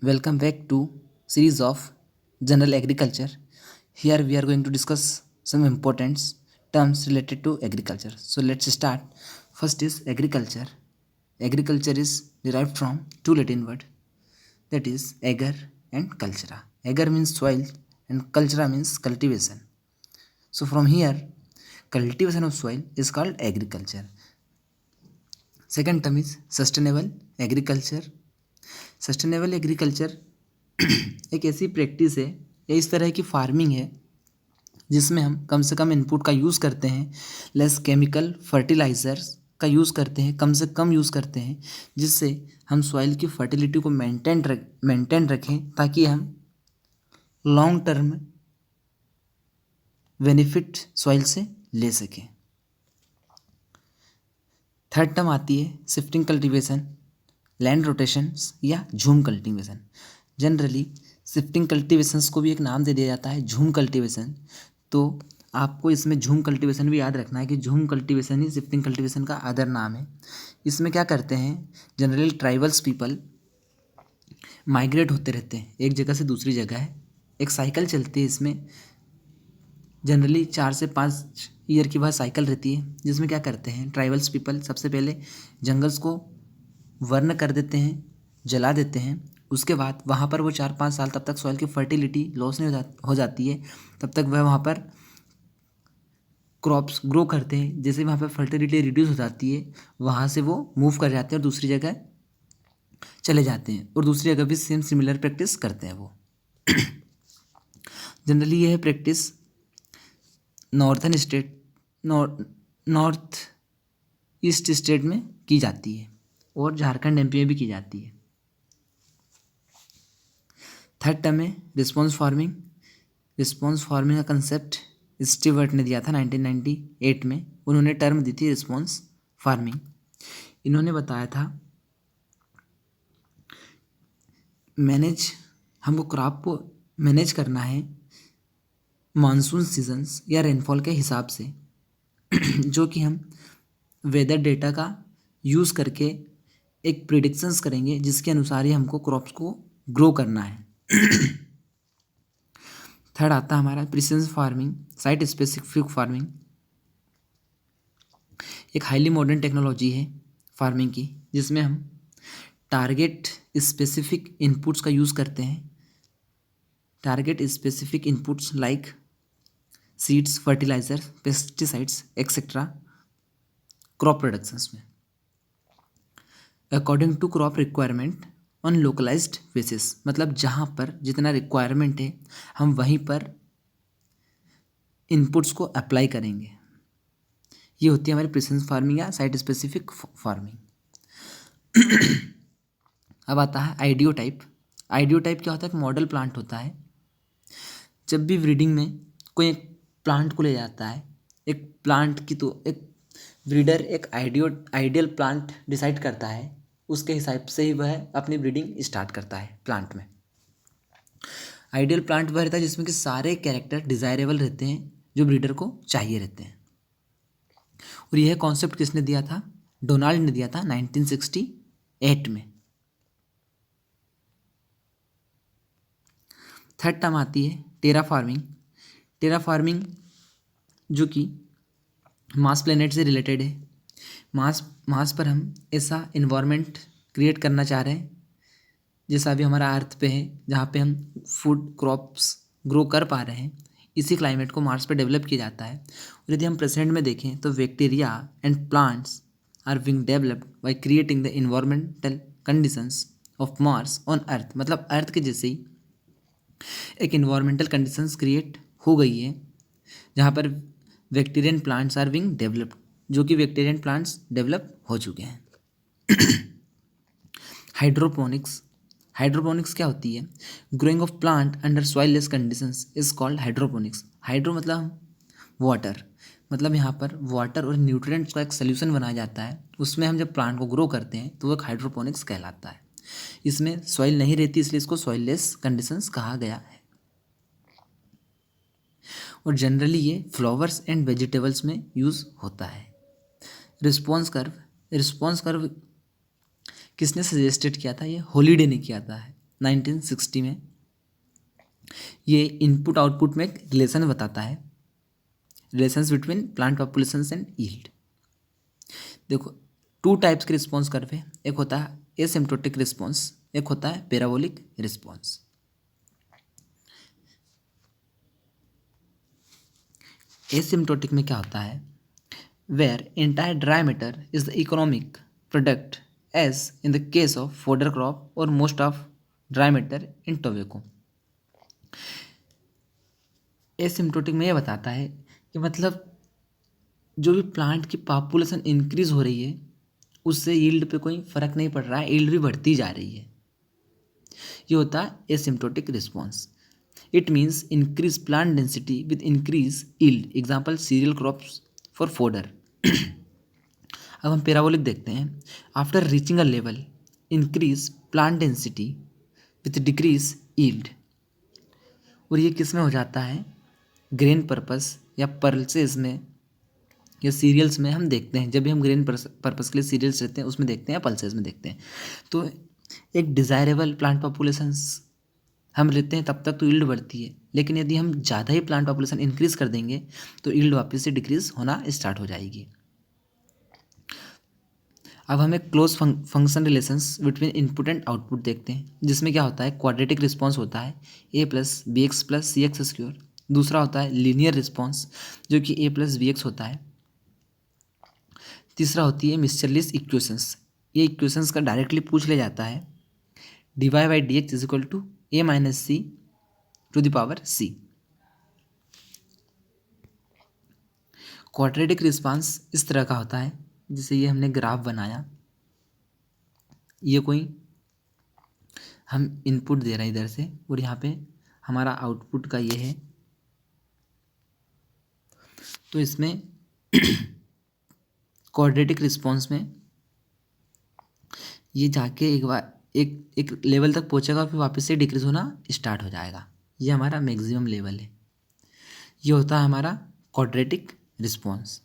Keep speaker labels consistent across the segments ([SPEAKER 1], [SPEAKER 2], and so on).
[SPEAKER 1] Welcome back to series of General Agriculture. Here we are going to discuss some important terms related to agriculture. So let's start. First is agriculture. Agriculture is derived from two Latin words, that is ager and cultura. Ager means soil and cultura means cultivation. So from here, cultivation of soil is called agriculture. Second term is sustainable agriculture. Sustainable agriculture एक ऐसी practice है या इस तरह की farming है जिसमें हम कम से कम इनपुट का यूज़ करते हैं, लेस केमिकल फर्टिलाइज़र्स का यूज़ करते हैं, कम से कम यूज़ करते हैं, जिससे हम सॉइल की फर्टिलिटी को मेंटेन रखें ताकि हम लॉन्ग टर्म बेनिफिट सॉइल से ले सकें। थर्ड टर्म आती है शिफ्टिंग कल्टीवेशन, लैंड रोटेशंस या झूम कल्टीवेशन। जनरली शिफ्टिंग कल्टीवेशंस को भी एक नाम दे दिया जाता है झूम कल्टीवेशन। तो आपको इसमें झूम कल्टीवेशन भी याद रखना है कि झूम कल्टीवेशन ही शिफ्टिंग कल्टीवेशन का अदर नाम है। इसमें क्या करते हैं, जनरली ट्राइबल्स पीपल माइग्रेट होते रहते हैं एक जगह से दूसरी जगह है, एक साइकिल चलती है इसमें, जनरली 4 से 5 ईयर की बाद साइकिल रहती है, जिसमें क्या करते हैं ट्राइबल्स पीपल सबसे पहले जंगल्स को वर्न कर देते हैं, जला देते हैं। उसके बाद वहाँ पर वो 4-5 साल तब तक सॉइल की फर्टिलिटी लॉस नहीं हो जाती है, तब तक वह वहाँ पर क्रॉप्स ग्रो करते हैं। जैसे वहाँ पर फर्टिलिटी रिड्यूस हो जाती है, वहाँ से वो मूव कर जाते हैं और दूसरी जगह चले जाते हैं और दूसरी जगह भी सेम सिमिलर प्रैक्टिस करते हैं वो। जनरली यह प्रैक्टिस नॉर्थ ईस्ट स्टेट में की जाती है और झारखंड एमपी में भी की जाती है। थर्ड टर्म है रिस्पॉन्स फार्मिंग। रिस्पॉन्स फार्मिंग का कंसेप्ट स्टीवर्ट ने दिया था 1998 में, उन्होंने टर्म दी थी रिस्पॉन्स फार्मिंग। इन्होंने बताया था हमको क्रॉप को मैनेज करना है मानसून सीजन्स या रेनफॉल के हिसाब से जो कि हम वेदर डेटा का यूज़ करके एक प्रिडिक्शंस करेंगे जिसके अनुसार ही हमको क्रॉप्स को ग्रो करना है। थर्ड आता है हमारा precision farming, site specific farming. एक हाईली मॉडर्न टेक्नोलॉजी है फार्मिंग की, जिसमें हम टारगेट स्पेसिफिक इनपुट्स का यूज़ करते हैं। Target specific inputs like seeds, fertiliser, pesticides etcetera crop productions में according to crop requirement on localised basis. मतलब जहाँ पर जितना रिक्वायरमेंट है हम वहीं पर इनपुट्स को अप्लाई करेंगे। ये होती है हमारी प्रिसिशन फार्मिंग या साइट स्पेसिफिक फार्मिंग। अब आता है आइडियो टाइप। आइडियो टाइप क्या होता है, एक मॉडल प्लांट होता है। जब भी ब्रीडिंग में कोई एक प्लांट को ले जाता है, एक प्लांट की तो एक ब्रीडर एक आइडियल प्लांट डिसाइड करता है, उसके हिसाब से ही वह अपनी ब्रीडिंग स्टार्ट करता है प्लांट में। आइडियल प्लांट वह रहता है जिसमें कि सारे कैरेक्टर डिज़ायरेबल रहते हैं जो ब्रीडर को चाहिए रहते हैं। और यह कॉन्सेप्ट किसने दिया था, डोनाल्ड ने दिया था 1968 में। थर्ड टर्म आती है टेरा फार्मिंग। टेरा फार्मिंग जो कि मार्स प्लेनेट से रिलेटेड है। मार्स पर हम ऐसा इन्वायरमेंट क्रिएट करना चाह रहे हैं जैसा अभी हमारा अर्थ पे है, जहाँ पे हम फूड क्रॉप्स ग्रो कर पा रहे हैं। इसी क्लाइमेट को मार्स पे डेवलप किया जाता है। और यदि हम प्रेजेंट में देखें तो bacteria and plants are being developed by creating the environmental conditions of Mars on Earth. मतलब अर्थ के जैसे ही एक इन्वायरमेंटल कंडीशंस क्रिएट हो गई है जहाँ पर bacterian plants are being developed, जो कि बैक्टीरियन प्लांट्स डेवलप हो चुके हैं। हाइड्रोपोनिक्स। हाइड्रोपोनिक्स क्या होती है, growing of plant under soilless conditions is called hydroponics. Hydro मतलब वाटर, मतलब यहाँ पर वाटर और न्यूट्रिएंट्स का एक सोल्यूशन बनाया जाता है, उसमें हम जब प्लांट को ग्रो करते हैं तो वो एक हाइड्रोपोनिक्स कहलाता है। इसमें सॉइल नहीं रहती, इसलिए इसको सॉइललेस कंडीशंस कहा गया है। और जनरली ये फ्लावर्स एंड वेजिटेबल्स में यूज़ होता है। रिस्पॉन्स कर्व किसने सजेस्टेड किया था, ये हॉलीडे ने किया था। 1960 में। ये इनपुट आउटपुट में एक रिलेशन बताता है, relations between plant population and yield. देखो, टू टाइप्स के रिस्पॉन्स कर्व है, एक होता है एसिम्प्टोटिक रिस्पॉन्स, एक होता है पैराबोलिक रिस्पॉन्स। एसिम्प्टोटिक में क्या होता है, where entire diameter is the economic product as in the case of fodder crop or most of diameter in tobacco। Asymptotic में ये बताता है कि मतलब जो भी प्लांट की पॉपुलेशन इंक्रीज हो रही है उससे यील्ड पे कोई फर्क नहीं पड़ रहा है, यील्ड भी बढ़ती जा रही है। ये होता है asymptotic response. It means increase plant density with increase yield, example cereal crops for fodder. अब हम पैराबोलिक देखते हैं। After reaching a level increase plant density with decrease yield. और ये किस में हो जाता है, ग्रेन पर्पस या पल्सेस में या सीरियल्स में हम देखते हैं। जब भी हम ग्रेन पर्पस के लिए सीरियल्स लेते हैं उसमें देखते हैं या पल्सेस में देखते हैं। तो एक डिज़ायरेबल प्लांट पॉपुलेशंस हम लेते हैं तब तक तो यील्ड बढ़ती है, लेकिन यदि हम ज़्यादा ही प्लांट पॉपुलेशन इंक्रीज कर देंगे तो यील्ड वापस से डिक्रीज होना स्टार्ट हो जाएगी। अब हमें close function relations between input and output देखते हैं, जिसमें क्या होता है, क्वाड्रेटिक रिस्पॉन्स होता है ए प्लस बी एक्स प्लस सी एक्स स्क्वायर। दूसरा होता है लीनियर रिस्पॉन्स जो कि ए प्लस बी एक्स होता है। तीसरा होती है मिक्सचरलेस इक्वेशंस। ये इक्वेशंस का डायरेक्टली पूछ लिया जाता है, D Y by D X is equal to A minus C to the power C. Quadratic response इस तरह का होता है, जैसे ये हमने ग्राफ बनाया, ये कोई हम इनपुट दे रहे हैं इधर से और यहाँ पे हमारा आउटपुट का ये है। तो इसमें क्वाड्रेटिक रिस्पॉन्स में ये जाके एक बार एक लेवल तक पहुँचेगा फिर वापस से डिक्रीज होना स्टार्ट हो जाएगा। ये हमारा मैक्सिमम लेवल है। ये होता है हमारा क्वाड्रेटिक रिस्पॉन्स।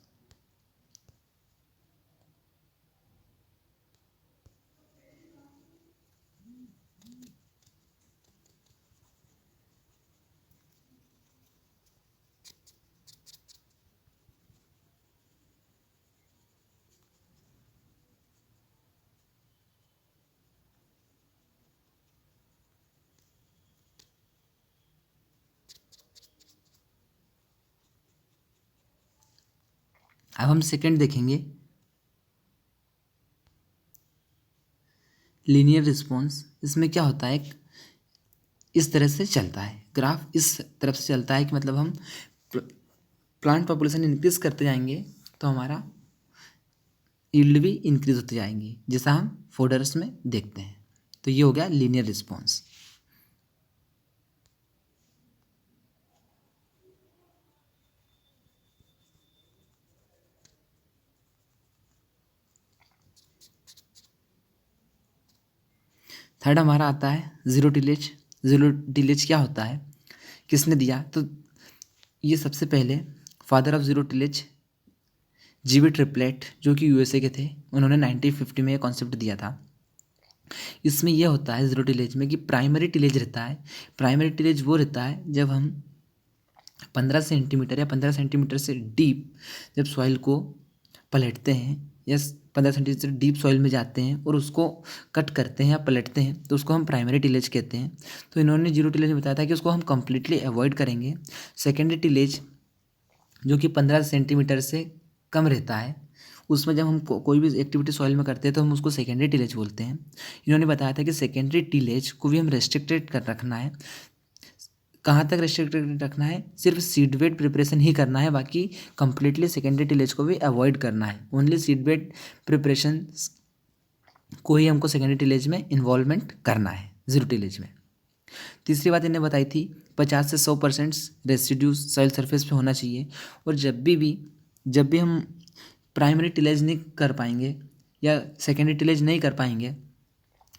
[SPEAKER 1] अब हम सेकंड देखेंगे, लीनियर रिस्पॉन्स। इसमें क्या होता है, इस तरह से चलता है ग्राफ, इस तरफ से चलता है कि मतलब हम प्लांट पॉपुलेशन इंक्रीज करते जाएंगे तो हमारा यील्ड भी इंक्रीज होती जाएंगी, जैसा हम फोडर्स में देखते हैं। तो ये हो गया लीनियर रिस्पॉन्स। थर्ड हमारा आता है ज़ीरो टिलेज। ज़ीरो टिलेज क्या होता है, किसने दिया, तो ये सबसे पहले फादर ऑफ ज़ीरो टिलेज जीवी ट्रिपलेट जो कि यूएसए के थे, उन्होंने 1950 में ये कॉन्सेप्ट दिया था। इसमें यह होता है ज़ीरो टिलेज में कि प्राइमरी टिलेज रहता है। प्राइमरी टिलेज वो रहता है जब हम 15 सेंटीमीटर या 15 सेंटीमीटर से डीप जब सॉइल को पलटते हैं या 15 सेंटीमीटर डीप सॉइल में जाते हैं और उसको कट करते हैं या पलटते हैं तो उसको हम प्राइमरी टिलेज कहते हैं। तो इन्होंने जीरो टिलेज में बताया था कि उसको हम कम्प्लीटली अवॉइड करेंगे। सेकेंडरी टिलेज जो कि 15 सेंटीमीटर से कम रहता है, उसमें जब हम कोई भी एक्टिविटी सॉइल में करते हैं तो हम उसको सेकेंडरी टिलेज बोलते हैं। इन्होंने बताया था कि सेकेंडरी टिलेज को भी हम रेस्ट्रिक्टेड कर रखना है। कहाँ तक रेस्ट्रिक्टेड रखना है, सिर्फ सीड बेड प्रिपरेशन ही करना है, बाकी कंप्लीटली सेकेंडरी टिलेज को भी अवॉइड करना है। ओनली सीड बेड प्रिपरेशन को ही हमको सेकेंडरी टिलेज में इन्वॉल्वमेंट करना है, जीरो टिलेज में। तीसरी बात इन्हें बताई थी 50 से 100% रेसिड्यू सॉइल सरफेस पे होना चाहिए। और जब भी हम प्राइमरी टिलेज नहीं कर पाएंगे या सेकेंडरी टिलेज नहीं कर पाएंगे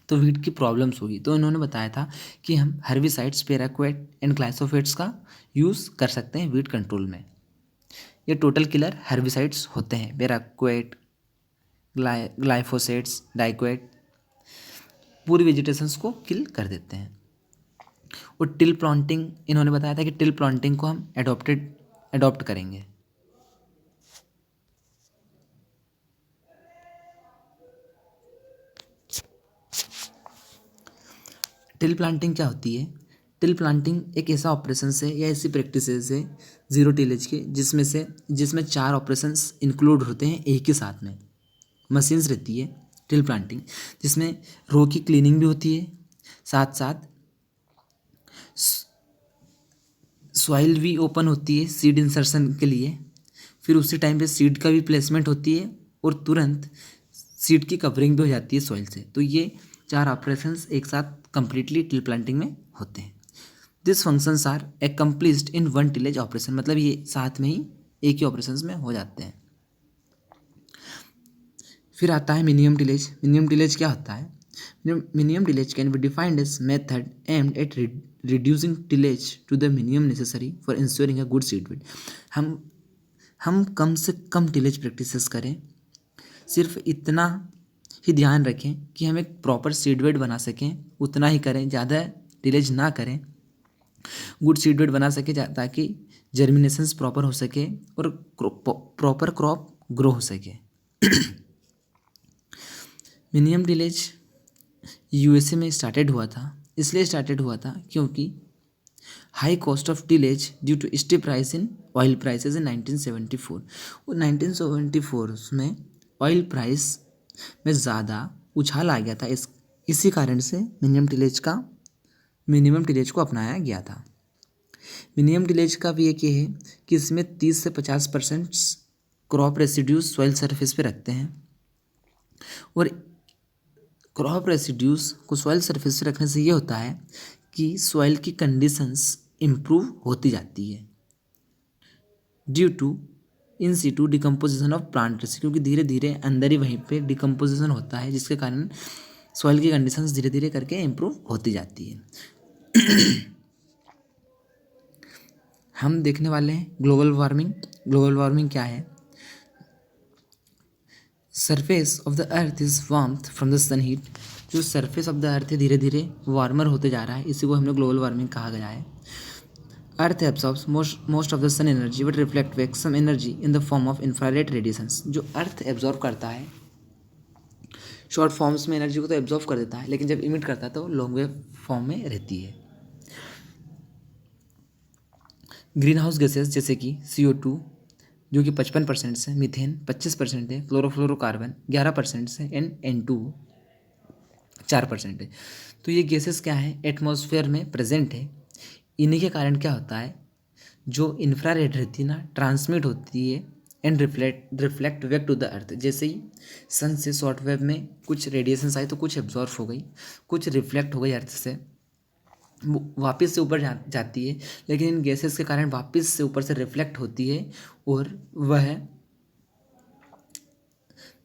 [SPEAKER 1] तो वीट की प्रॉब्लम्स होगी। तो इन्होंने बताया था कि हम हर्बिसाइड्स, पेराक्वेट एंड ग्लाइसोफेट्स का यूज़ कर सकते हैं वीट कंट्रोल में। ये टोटल किलर हर्बिसाइड्स होते हैं, पेराक्वेट, ग्लाइफोसेट्स, डाइक्वेट। पूरी वेजिटेशंस को किल कर देते हैं। और टिल प्लांटिंग, इन्होंने बताया था कि टिल प्लांटिंग को हम अडॉप्ट करेंगे। टिल प्लांटिंग क्या होती है? टिल प्लांटिंग एक ऐसा ऑपरेशन है या ऐसी प्रैक्टिसेस है जीरो टिलेज के जिसमें 4 ऑपरेशंस इंक्लूड होते हैं एक ही साथ में। मशीन्स रहती है टिल प्लांटिंग जिसमें रो की क्लीनिंग भी होती है, साथ साथ सॉइल भी ओपन होती है सीड इंसर्शन के लिए, फिर उसी टाइम पे सीड का भी प्लेसमेंट होती है और तुरंत सीड की कवरिंग भी हो जाती है सॉइल से। तो ये 4 ऑपरेशंस एक साथ कंप्लीटली टिल प्लांटिंग में होते हैं। This functions are accomplished in one tillage operation, मतलब ये साथ में ही एक ही ऑपरेशंस में हो जाते हैं। फिर आता है मिनिमम टिलेज। मिनिमम टिलेज क्या होता है? Minimum tillage can be defined as method aimed at reducing tillage to the minimum necessary for ensuring a good seed bed. हम कम से कम टिलेज प्रैक्टिसेस करें, सिर्फ इतना ही ध्यान रखें कि हम एक प्रॉपर सीड बेड बना सकें, उतना ही करें, ज़्यादा टिलेज ना करें, गुड सीड बेड बना सके ताकि जर्मिनेशंस प्रॉपर हो सके और प्रॉपर क्रॉप ग्रो हो सके। मिनिमम टिलेज यूएसए में स्टार्टेड हुआ था, इसलिए स्टार्टेड हुआ था क्योंकि high cost of tillage due to steep rise in oil prices in 1974। और 1974 में ऑयल प्राइस में ज़्यादा उछाल आ गया था, इसी कारण से मिनिमम टिलेज को अपनाया गया था। मिनिमम टिलेज का भी एक ये है कि इसमें 30 से 50% क्रॉप रेसिड्यूज सॉइल सरफेस पे रखते हैं और क्रॉप रेसिड्यूज को सॉइल सरफेस पे रखने से ये होता है कि सॉइल की कंडीशंस इम्प्रूव होती जाती है due to in situ decomposition of plant residue, क्योंकि धीरे धीरे अंदर ही वहीं पे डिकम्पोजिशन होता है जिसके कारण सॉइल की कंडीशंस धीरे धीरे करके इम्प्रूव होती जाती है। हम देखने वाले हैं ग्लोबल वार्मिंग। ग्लोबल वार्मिंग क्या है? Surface of the earth is warmth from the sun heat. जो सरफेस ऑफ द अर्थ है धीरे धीरे वार्मर होते जा रहा है, इसी को हमने ग्लोबल वार्मिंग कहा गया है। Earth absorbs most of the sun energy but reflect back some energy in the form of infrared radiations. जो अर्थ एब्जॉर्ब करता है शॉर्ट फॉर्म्स में एनर्जी को तो एब्जॉर्ब कर देता है, लेकिन जब इमिट करता है तो लॉन्ग वेव फॉर्म में रहती है। ग्रीन हाउस गैसेस जैसे कि CO2 जो कि 55% से, मीथेन 25% है, क्लोरोफ्लोरोकार्बन 11% से, एंड N2 4% है। तो ये गैसेस क्या है? एटमॉस्फेयर में प्रेजेंट है। इन्हीं के कारण क्या होता है, जो इंफ्रारेड रहती है ना, ट्रांसमिट होती है and reflect back to the earth. जैसे ही सन से शॉर्ट वेव में कुछ रेडिएशंस आई तो कुछ एब्जॉर्ब हो गई, कुछ रिफ्लेक्ट हो गई अर्थ से, वापस से ऊपर जाती है, लेकिन इन गैसेस के कारण वापस से ऊपर से रिफ्लेक्ट होती है और वह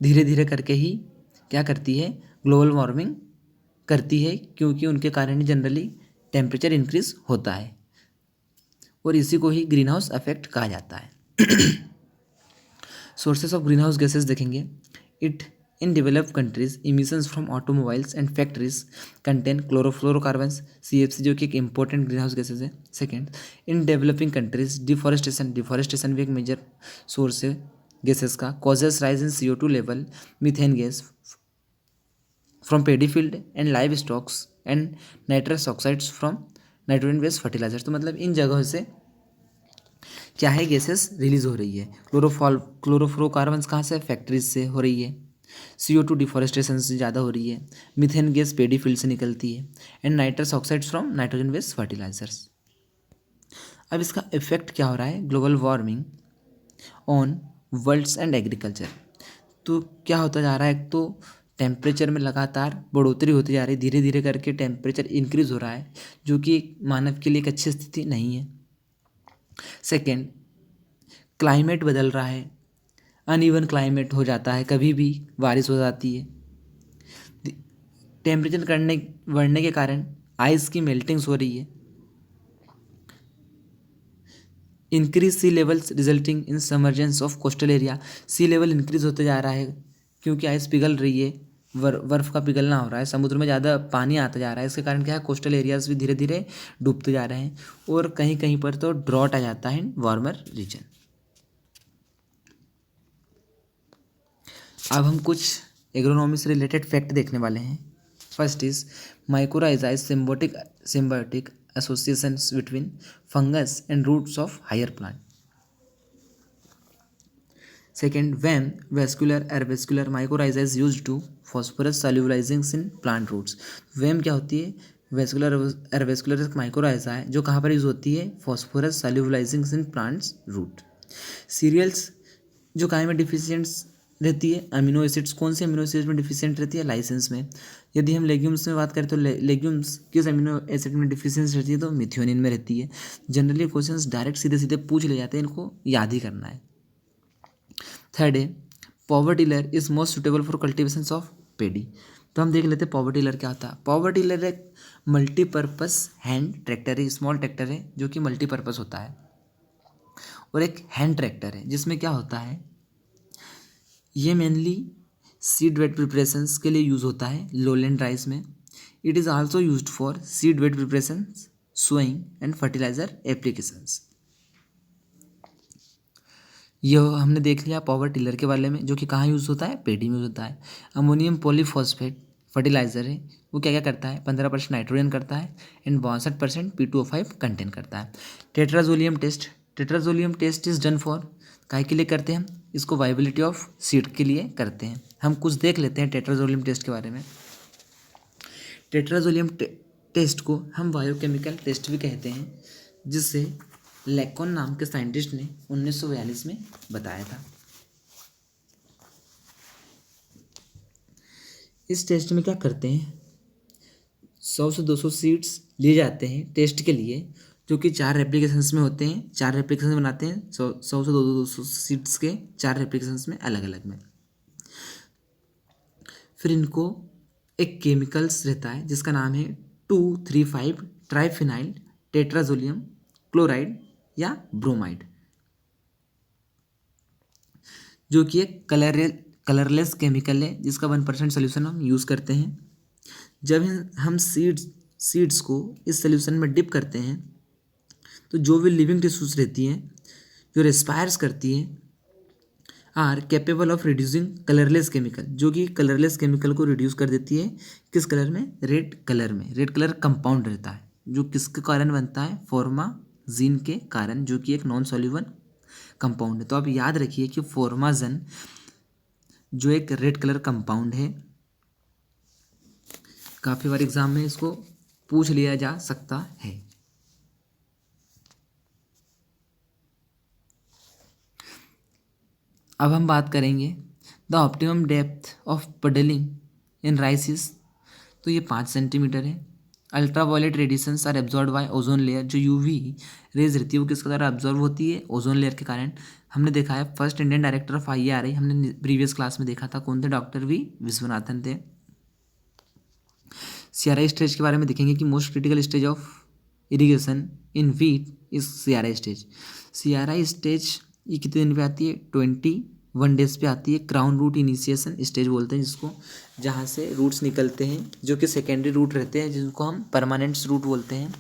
[SPEAKER 1] धीरे धीरे करके ही क्या करती है? ग्लोबल वार्मिंग करती है, क्योंकि उनके कारण ही जनरली टेम्परेचर इंक्रीज होता है और इसी को ही ग्रीन हाउस इफेक्ट कहा जाता है। Sources of green house gases देखेंगे। In developed countries, emissions from automobiles and factories contain chlorofluorocarbons CFC, जो कि एक important greenhouse gases है। Second, in developing countries, deforestation भी एक मेजर सोर्स है गैसेस का, causes rise in CO2 level, methane gas from paddy field and livestock and nitrous oxides from nitrogen based fertilizers। तो मतलब इन जगहों से क्या है, गैसेस रिलीज हो रही है। क्लोरोफ्लोरोकार्बन्स कहाँ से? फैक्ट्रीज से हो रही है। CO2 डिफॉरेस्टेशन से ज़्यादा हो रही है। मीथेन गैस पेडी फील्ड से निकलती है and nitrous oxides from nitrogen based fertilisers. अब इसका इफेक्ट क्या हो रहा है global warming on worlds and agriculture. तो क्या होता जा रहा है, एक तो टेम्परेचर में लगातार बढ़ोतरी होती जा रही है, धीरे धीरे करके टेम्परेचर इंक्रीज हो रहा है, जो कि मानव के लिए एक अच्छी स्थिति नहीं है। सेकेंड, क्लाइमेट बदल रहा है, अनइवन क्लाइमेट हो जाता है, कभी भी बारिश हो जाती है। टेम्परेचर बढ़ने के कारण आइस की मेल्टिंग्स हो रही है। Increase sea levels resulting in submergence of coastal area. Sea level increase होते जा रहा है क्योंकि आइस पिघल रही है बर्फ़ का पिघलना हो रहा है, समुद्र में ज़्यादा पानी आता जा रहा है, इसके कारण क्या है कोस्टल एरियाज़ भी धीरे धीरे डूबते जा रहे हैं और कहीं कहीं पर तो ड्रॉट आ जाता है इन वार्मर रीजन। अब हम कुछ एग्रोनॉमी से रिलेटेड फैक्ट देखने वाले हैं। First is mycorrhiza is symbiotic associations between fungus and roots of higher plant. Second, when vascular avascular mycorrhiza is used to phosphorus solubilizing in plant roots। WAM क्या होती है? वेस्कुलर एरवेस्कुलर माइक्रोराइजा है जो कहाँ पर यूज होती है? Phosphorus solubilising in plants root. Cereals जो काय में डिफिशियंट्स रहती है, अमीनो एसिड्स कौन से अमीनो एसिड्स में डिफिशियंट रहती है? लाइसेंस में। यदि हम लेग्यूम्स में बात करें तो लेग्यूम्स किस अमीनो एसिड में डिफिशियंस रहती है? तो मिथ्योनिन में रहती है। जनरली क्वेश्चंस डायरेक्ट सीधे सीधे पूछ ले जाते हैं, इनको याद ही करना है। थर्ड है power tiller is most suitable for cultivation of paddy. तो हम देख लेते हैं पावर टिलर क्या होता है। पावर टिलर एक मल्टीपर्पस हैंड ट्रैक्टर है, स्मॉल ट्रैक्टर है जो कि मल्टीपर्पस होता है, और एक हैंड ट्रैक्टर है जिसमें क्या होता है, ये मेनली सीड वेट प्रिपरेशंस के लिए यूज़ होता है लोलैंड राइस में। It is also used for seed bed preparation, sowing and fertiliser applications. यह हमने देख लिया पावर टिलर के बारे में, जो कि कहाँ यूज़ होता है? पेडी में यूज़ होता है। अमोनियम पॉलीफॉस्फेट फर्टिलाइज़र है, वो क्या क्या करता है? 15% नाइट्रोजन करता है एंड 62% P2O5 कंटेन करता है। Tetrazolium test, tetrazolium test is done for, काहे के लिए करते हैं हम? इसको वाइबिलिटी ऑफ सीड के लिए करते हैं। हम कुछ देख लेते हैं टेट्राजोलियम टेस्ट के बारे में। टेट्राजोलियम टेस्ट को हम बायोकेमिकल टेस्ट भी कहते हैं, जिससे लैकॉन नाम के साइंटिस्ट ने 1942 में बताया था। इस टेस्ट में क्या करते हैं, 100 से 200 सीड्स लिए जाते हैं टेस्ट के लिए, जो कि 4 रेप्लिकेशंस में होते हैं। 4 रेप्लिकेशंस बनाते हैं, 100 से 200 सीड्स के 4 रेप्लिकेशंस में अलग अलग में। फिर इनको एक केमिकल्स रहता है जिसका नाम है 2,3,5 ट्राइफिनाइल टेट्राजोलियम क्लोराइड या ब्रोमाइड, जो कि एक कलरलेस केमिकल है जिसका 1% सोल्यूशन हम यूज़ करते हैं। जब हम सीड्स को इस सोल्यूशन में डिप करते हैं तो जो भी लिविंग टिश्यूज रहती हैं जो रेस्पायर्स करती हैं are capable of reducing colourless chemical, जो कि कलरलेस केमिकल को रिड्यूस कर देती है। किस कलर में? रेड कलर में। रेड कलर कंपाउंड रहता है जो किसके कारण बनता है? फॉर्माजीन के कारण, जो कि एक नॉन सॉल्यूबल कंपाउंड है। तो आप याद रखिए कि फॉर्माजन जो एक रेड कलर कंपाउंड है, काफ़ी बार एग्जाम में इसको पूछ लिया जा सकता है। अब हम बात करेंगे the optimum depth of puddling in rices. तो ये 5 सेंटीमीटर है। Ultraviolet radiations are absorb by ozone layer, जो यूवी रेज रहती है वो किसके द्वारा एब्जॉर्ब होती है? ओजोन लेयर के कारण। हमने देखा है first Indian director of IARI, हमने प्रीवियस क्लास में देखा था, कौन थे? डॉक्टर वी विश्वनाथन थे। CRI स्टेज के बारे में देखेंगे कि most critical stage of irrigation in wheat is CRI stage. CRI stage ये कितने दिन पे आती है? 21 डेज पे आती है। क्राउन रूट इनिशिएशन स्टेज बोलते हैं जिसको, जहाँ से रूट्स निकलते हैं जो कि सेकेंडरी रूट रहते हैं, जिनको हम परमानेंट रूट बोलते हैं।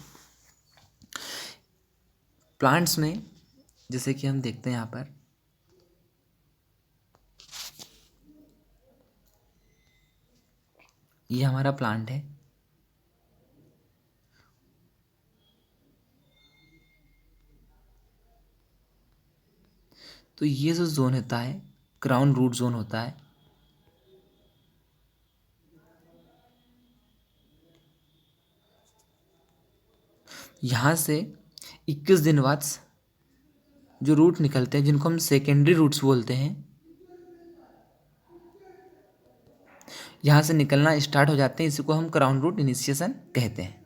[SPEAKER 1] प्लांट्स में जैसे कि हम देखते हैं यहाँ पर, ये हमारा प्लांट है, तो ये जो जोन होता है क्राउन रूट जोन होता है। यहाँ से 21 दिन बाद जो रूट निकलते हैं जिनको हम सेकेंडरी रूट्स बोलते हैं, यहाँ से निकलना स्टार्ट हो जाते हैं, इसी को हम क्राउन रूट इनिशिएशन कहते हैं।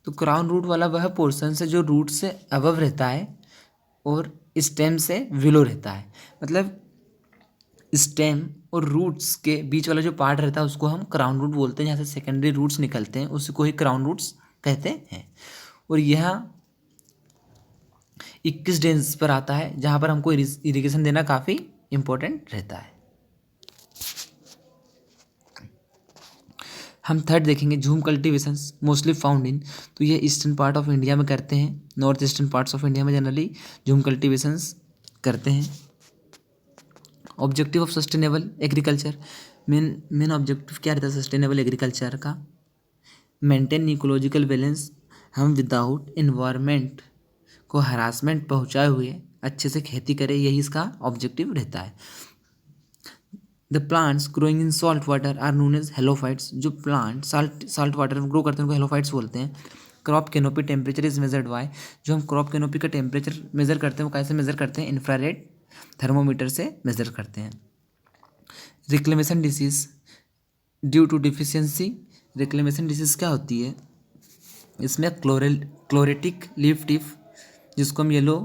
[SPEAKER 1] तो क्राउन रूट वाला वह पोर्शन है जो रूट से अबव रहता है, और स्टेम से विलो रहता है। मतलब स्टेम और रूट्स के बीच वाला जो पार्ट रहता है उसको हम क्राउन रूट बोलते हैं, जहाँ से सेकेंडरी रूट्स निकलते हैं उसको ही क्राउन रूट्स कहते हैं। और यह 21 डेज पर आता है, जहाँ पर हमको इरिगेशन देना काफ़ी इम्पोर्टेंट रहता है। हम थर्ड देखेंगे झूम कल्टीवेशंस मोस्टली फाउंड इन, तो ये ईस्टर्न पार्ट ऑफ इंडिया में करते हैं, north eastern parts of India में जनरली झूम कल्टीवेशंस करते हैं। Objective of sustainable agriculture, main objective क्या रहता है सस्टेनेबल एग्रीकल्चर का? मेंटेन इकोलॉजिकल बैलेंस, हम विदाउट इन्वायरमेंट को हरासमेंट पहुंचाए हुए अच्छे से खेती करें, यही इसका ऑब्जेक्टिव रहता है। The plants growing in salt water are known as halophytes, जो प्लांट साल्ट वाटर में ग्रो करते हैं उनको हेलोफाइट्स बोलते हैं। Crop canopy temperature is measured by, जो हम क्रॉप कैनोपी का टेम्परेचर मेजर करते हैं वो कैसे मेजर करते हैं? इंफ्रारेड थर्मोमीटर से मेजर करते हैं। Reclamation disease due to deficiency, reclamation disease क्या होती है? इसमें क्लोरेटिक लीफ टिप, जिसको हम येलो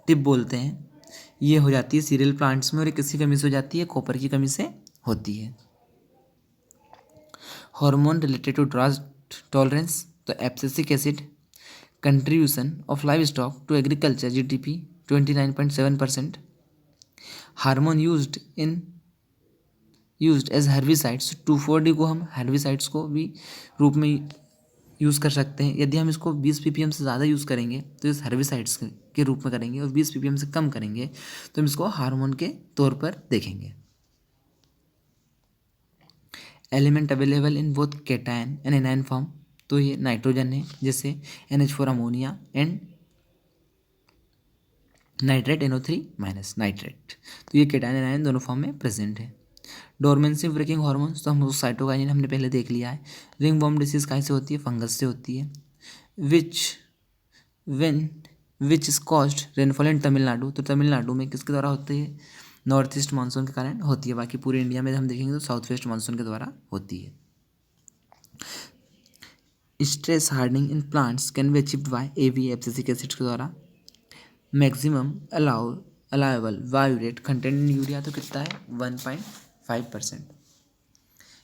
[SPEAKER 1] टिप बोलते हैं, ये हो जाती है सीरियल प्लांट्स में, और ये किसकी कमी से हो जाती है? कॉपर की कमी से होती है। Hormone related to drought tolerance, तो abscisic acid contribution of livestock to agriculture GDP 29.7%। Hormone used as herbicides, 2,4-D को हम हर्बिसाइड्स को भी रूप में यूज़ कर सकते हैं। यदि हम इसको 20 ppm से ज़्यादा यूज़ करेंगे तो इस हर्बिसाइड्स के रूप में करेंगे, और 20 ppm से कम करेंगे तो हम इसको हार्मोन के तौर पर देखेंगे। Element available in both cation and anion form, तो ये नाइट्रोजन है, जैसे NH4 ammonia and nitrate NO3- nitrate, तो ये कैटायन एनायन दोनों फॉर्म में प्रेजेंट है। डोरमेंसी ब्रेकिंग हार्मोन्स, तो हम साइटोकाइनिन हमने पहले देख लिया है। रिंग वॉर्म डिसीज कहाँ से होती है? फंगस से होती है। Which is caused rainfall in Tamil Nadu, तो तमिलनाडु में किसके द्वारा होती है? नॉर्थ ईस्ट मानसून के कारण होती है। बाकी पूरे इंडिया में हम देखेंगे तो साउथ वेस्ट मानसून के द्वारा होती है। Stress hardening in plants can be achieved by AV abscisic acid के द्वारा। मैक्सिमम अलाउएबल वायु रेट कंटेंट इन यूरिया तो कितना है? 1.5%।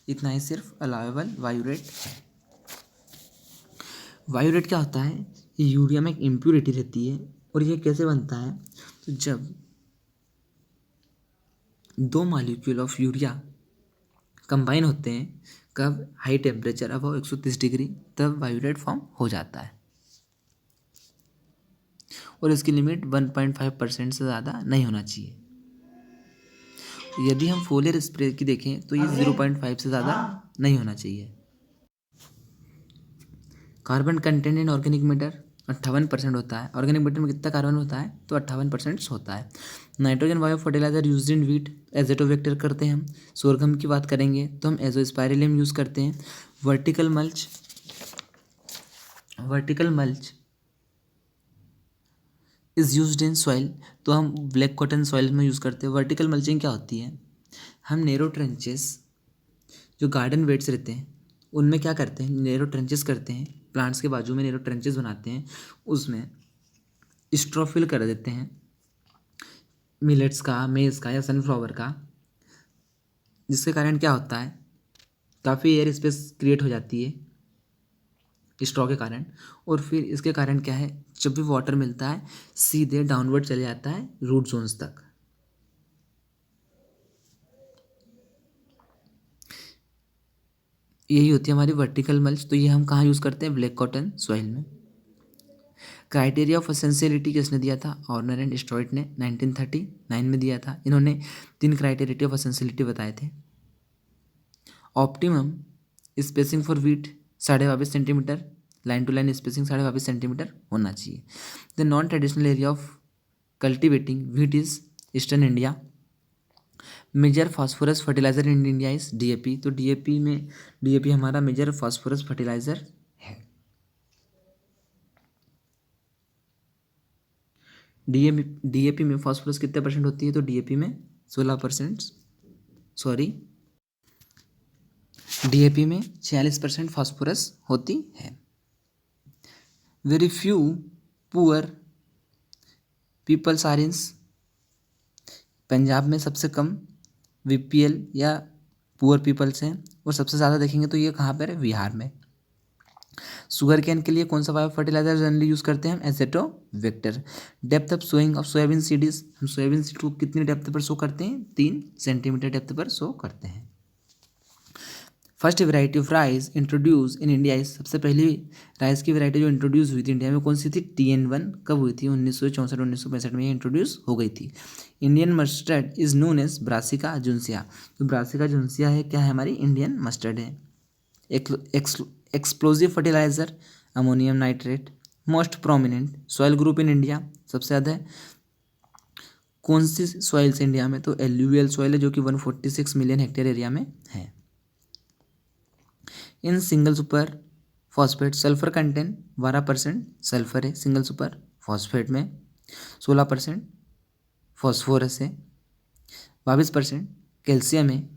[SPEAKER 1] इतना ही सिर्फ अलाउएबल वायु रेट है। वायु रेट क्या होता है? ये यूरिया में एक इम्प्यूरिटी रहती है, और ये कैसे बनता है? तो जब 2 मॉलिक्यूल ऑफ यूरिया कंबाइन होते हैं, कब? हाई टेम्परेचर अबव 130 डिग्री, तब वायु रेट फॉर्म हो जाता है, और इसकी लिमिट 1.5% से ज़्यादा नहीं होना चाहिए। यदि हम फोलियर स्प्रे की देखें तो ये 0.5 से ज़्यादा नहीं होना चाहिए। Carbon content in organic matter 58% होता है। ऑर्गेनिक मैटर में कितना कार्बन होता है? तो 58% होता है। Nitrogen bio fertiliser use in wheat, azotobacter करते हैं हम। सोरगम की बात करेंगे तो हम एजोस्पाइरिलम यूज़ करते हैं। Vertical mulch is used in soil, तो हम ब्लैक कॉटन सॉइल में यूज़ करते हैं। वर्टिकल मल्चिंग क्या होती है? हम नेरो ट्रेंचेस, जो गार्डन बेड्स रहते हैं उनमें क्या करते हैं? नेरो ट्रेंचेस करते हैं, प्लांट्स के बाजू में नेरो ट्रेंचेस बनाते हैं, उसमें स्ट्रॉ फिल कर देते हैं मिलेट्स का, मेज का या सनफ्लावर का, जिसके कारण क्या होता है? काफ़ी एयर स्पेस क्रिएट हो जाती है स्ट्रॉ के कारण, और फिर इसके कारण क्या है? जब भी वाटर मिलता है सीधे डाउनवर्ड चले जाता है रूट जोन्स तक। यही होती है हमारी वर्टिकल मल्च। तो ये हम कहाँ यूज़ करते हैं? ब्लैक कॉटन सॉइल में। क्राइटेरिया ऑफ एसेंशियलिटी किसने दिया था? ऑर्नर एंड स्टॉइट ने 1939 में दिया था। इन्होंने 3 क्राइटेरिया ऑफ एसेंशियलिटी बताए थे। Optimum spacing for wheat 22.5 centimetre, line to line spacing 22.5 centimetre होना चाहिए। The non traditional area of cultivating wheat is eastern India. Major phosphorus fertiliser in India is DAP, तो DAP हमारा major phosphorus fertiliser है। DAP में phosphorus कितने percent होती है? तो DAP में 16%, सॉरी DAP में 46% फास्फोरस होती है। Very few poor peoples are in, Punjab में सबसे कम बीपीएल या पुअर पीपल्स हैं, और सबसे ज़्यादा देखेंगे तो ये कहाँ पर है, बिहार में। शुगर केन के लिए कौन सा बायो फर्टिलाइजर जनरली यूज़ करते हैं हम, azotobacter. Depth of sowing of soybean seeds, हम सोयाबीन सीड को कितनी डेप्थ पर शो करते हैं, 3 सेंटीमीटर डेप्थ पर शो करते हैं। First variety of rice introduce in India is, सबसे पहली राइस की वैरायटी जो इंट्रोड्यूस हुई थी इंडिया में कौन सी थी, TN1। कब हुई थी, 1964-1965 में इंट्रोड्यूस हो गई थी। Indian mustard is known as Brassica juncea, तो ब्रासिका जुन्सिया है क्या है, हमारी इंडियन मस्टर्ड है। Explosive fertiliser ammonium nitrate. Most prominent soil group in India, सबसे ज़्यादा कौन सी सॉइल्स इंडिया में, तो एल्यूवियल सॉइल है जो कि 146 मिलियन हेक्टेयर एरिया में है। In single super phosphate sulphur content 12% sulphur है सिंगल सुपर फॉस्फेट में, 16% फॉस्फोरस है, 22% कैल्शियम है,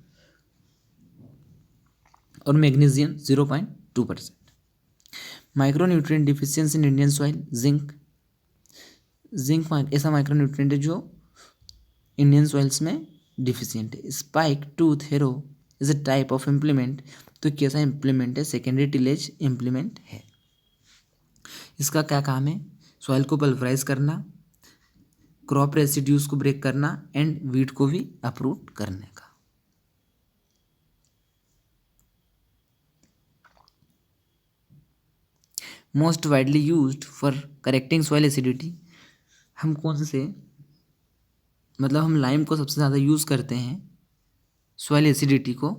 [SPEAKER 1] और magnesium 0.2%। Micronutrient deficiency in Indian soil, zinc ऐसा माइक्रोन्यूट्रिएंट है जो इंडियन सॉइल्स में डिफिशियंट है। स्पाइक टूथ हेरो is a type of implement, तो कैसा इम्प्लीमेंट है, सेकेंडरी टिलेज इम्प्लीमेंट है। इसका क्या काम है, सॉइल को पल्वराइज करना, क्रॉप रेसिड्यूज को ब्रेक करना, एंड वीट को भी अपरूट करने का। Most widely used for correcting soil acidity, हम कौन से मतलब हम लाइम को सबसे ज़्यादा यूज़ करते हैं सॉइल एसिडिटी को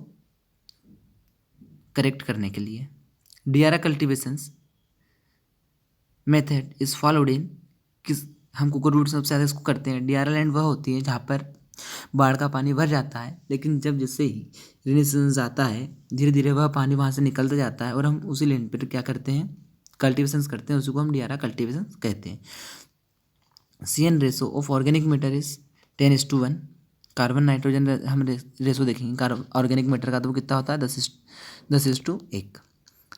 [SPEAKER 1] करेक्ट करने के लिए। Diara cultivations method is followed in, किस हम कोकोरूट सबसे ज़्यादा इसको करते हैं। डियारा लैंड वह होती है जहाँ पर बाढ़ का पानी भर जाता है, लेकिन जब जैसे ही रेनी सीजन आता है धीरे धीरे वह पानी वहाँ से निकलता जाता है, और हम उसी लैंड पर क्या करते हैं, कल्टिवेशंस करते हैं, उसी को हम डियारा कल्टिवेशंस कहते हैं। CN ratio of organic matter is 10:1। Carbon nitrogen हम रेशो देखेंगे कार्बन ऑर्गेनिक मैटर का, तो वो कितना होता है, 10:1।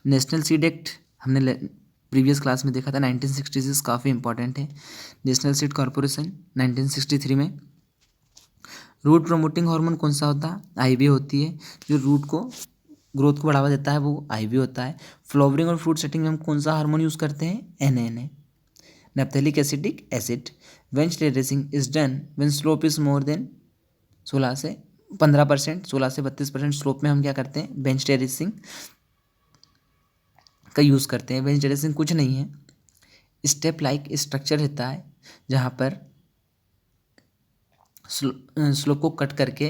[SPEAKER 1] नेशनल सीड एक्ट हमने प्रीवियस क्लास में देखा था, 1966 काफ़ी इंपॉर्टेंट है। नेशनल सीड कॉर्पोरेशन 1963 में। रूट प्रोमोटिंग हार्मोन कौन सा होता है, IBA होती है, जो रूट को ग्रोथ को बढ़ावा देता है वो IBA होता है। फ्लावरिंग और फ्रूट सेटिंग में हम कौन सा हार्मोन यूज़ करते हैं, NNA, naphthalic acidic acid. Bench terracing is done when slope is more than 16 से 15%, 16 से 32% स्लोप में हम क्या करते हैं, बेंच टेरेसिंग का यूज़ करते हैं। बेंच टेरेसिंग कुछ नहीं है, स्टेप लाइक स्ट्रक्चर रहता है जहाँ पर स्लोप को कट करके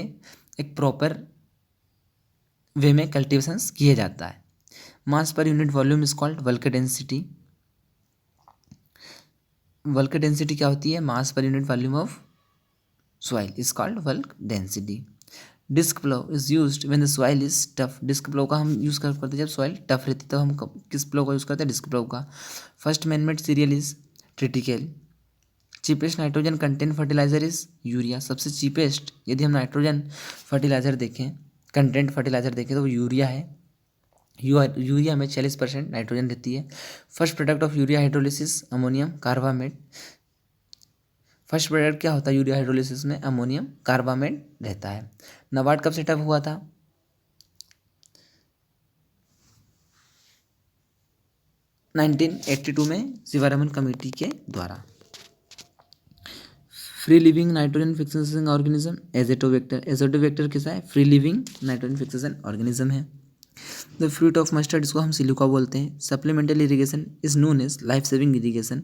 [SPEAKER 1] एक प्रॉपर वे में कल्टिवेशंस किया जाता है। Mass per unit volume is called bulk density. Bulk density क्या होती है, mass per unit volume of soil is called bulk density. Disc plough is used when the soil is tough, disc plough का हम use करते हैं जब soil tough रहती है, तो हम किस प्लो का यूज़ करते हैं, डिस्क प्लो का। First manmade cereal is triticale. Cheapest nitrogen content fertiliser is urea, सबसे चीपेस्ट यदि हम नाइट्रोजन फर्टिलाइजर देखें, कंटेंट फर्टिलाइजर देखें तो वो यूरिया है। यूरिया में 40% नाइट्रोजन रहती है। First product of urea hydrolysis ammonium carbamate. First product क्या होता है यूरिया हाइड्रोलिसिस में, अमोनियम कार्बामेट रहता है। नाबार्ड कब सेटअप हुआ था, 1982 में शिवारमन कमेटी के द्वारा। Free living nitrogen fixation organism azotobacter. Azotobacter कैसा है, free living nitrogen fixation organism है। द फ्रूट ऑफ मस्टर्ड, इसको हम सिलिका बोलते हैं। Supplemental irrigation is known as life saving irrigation.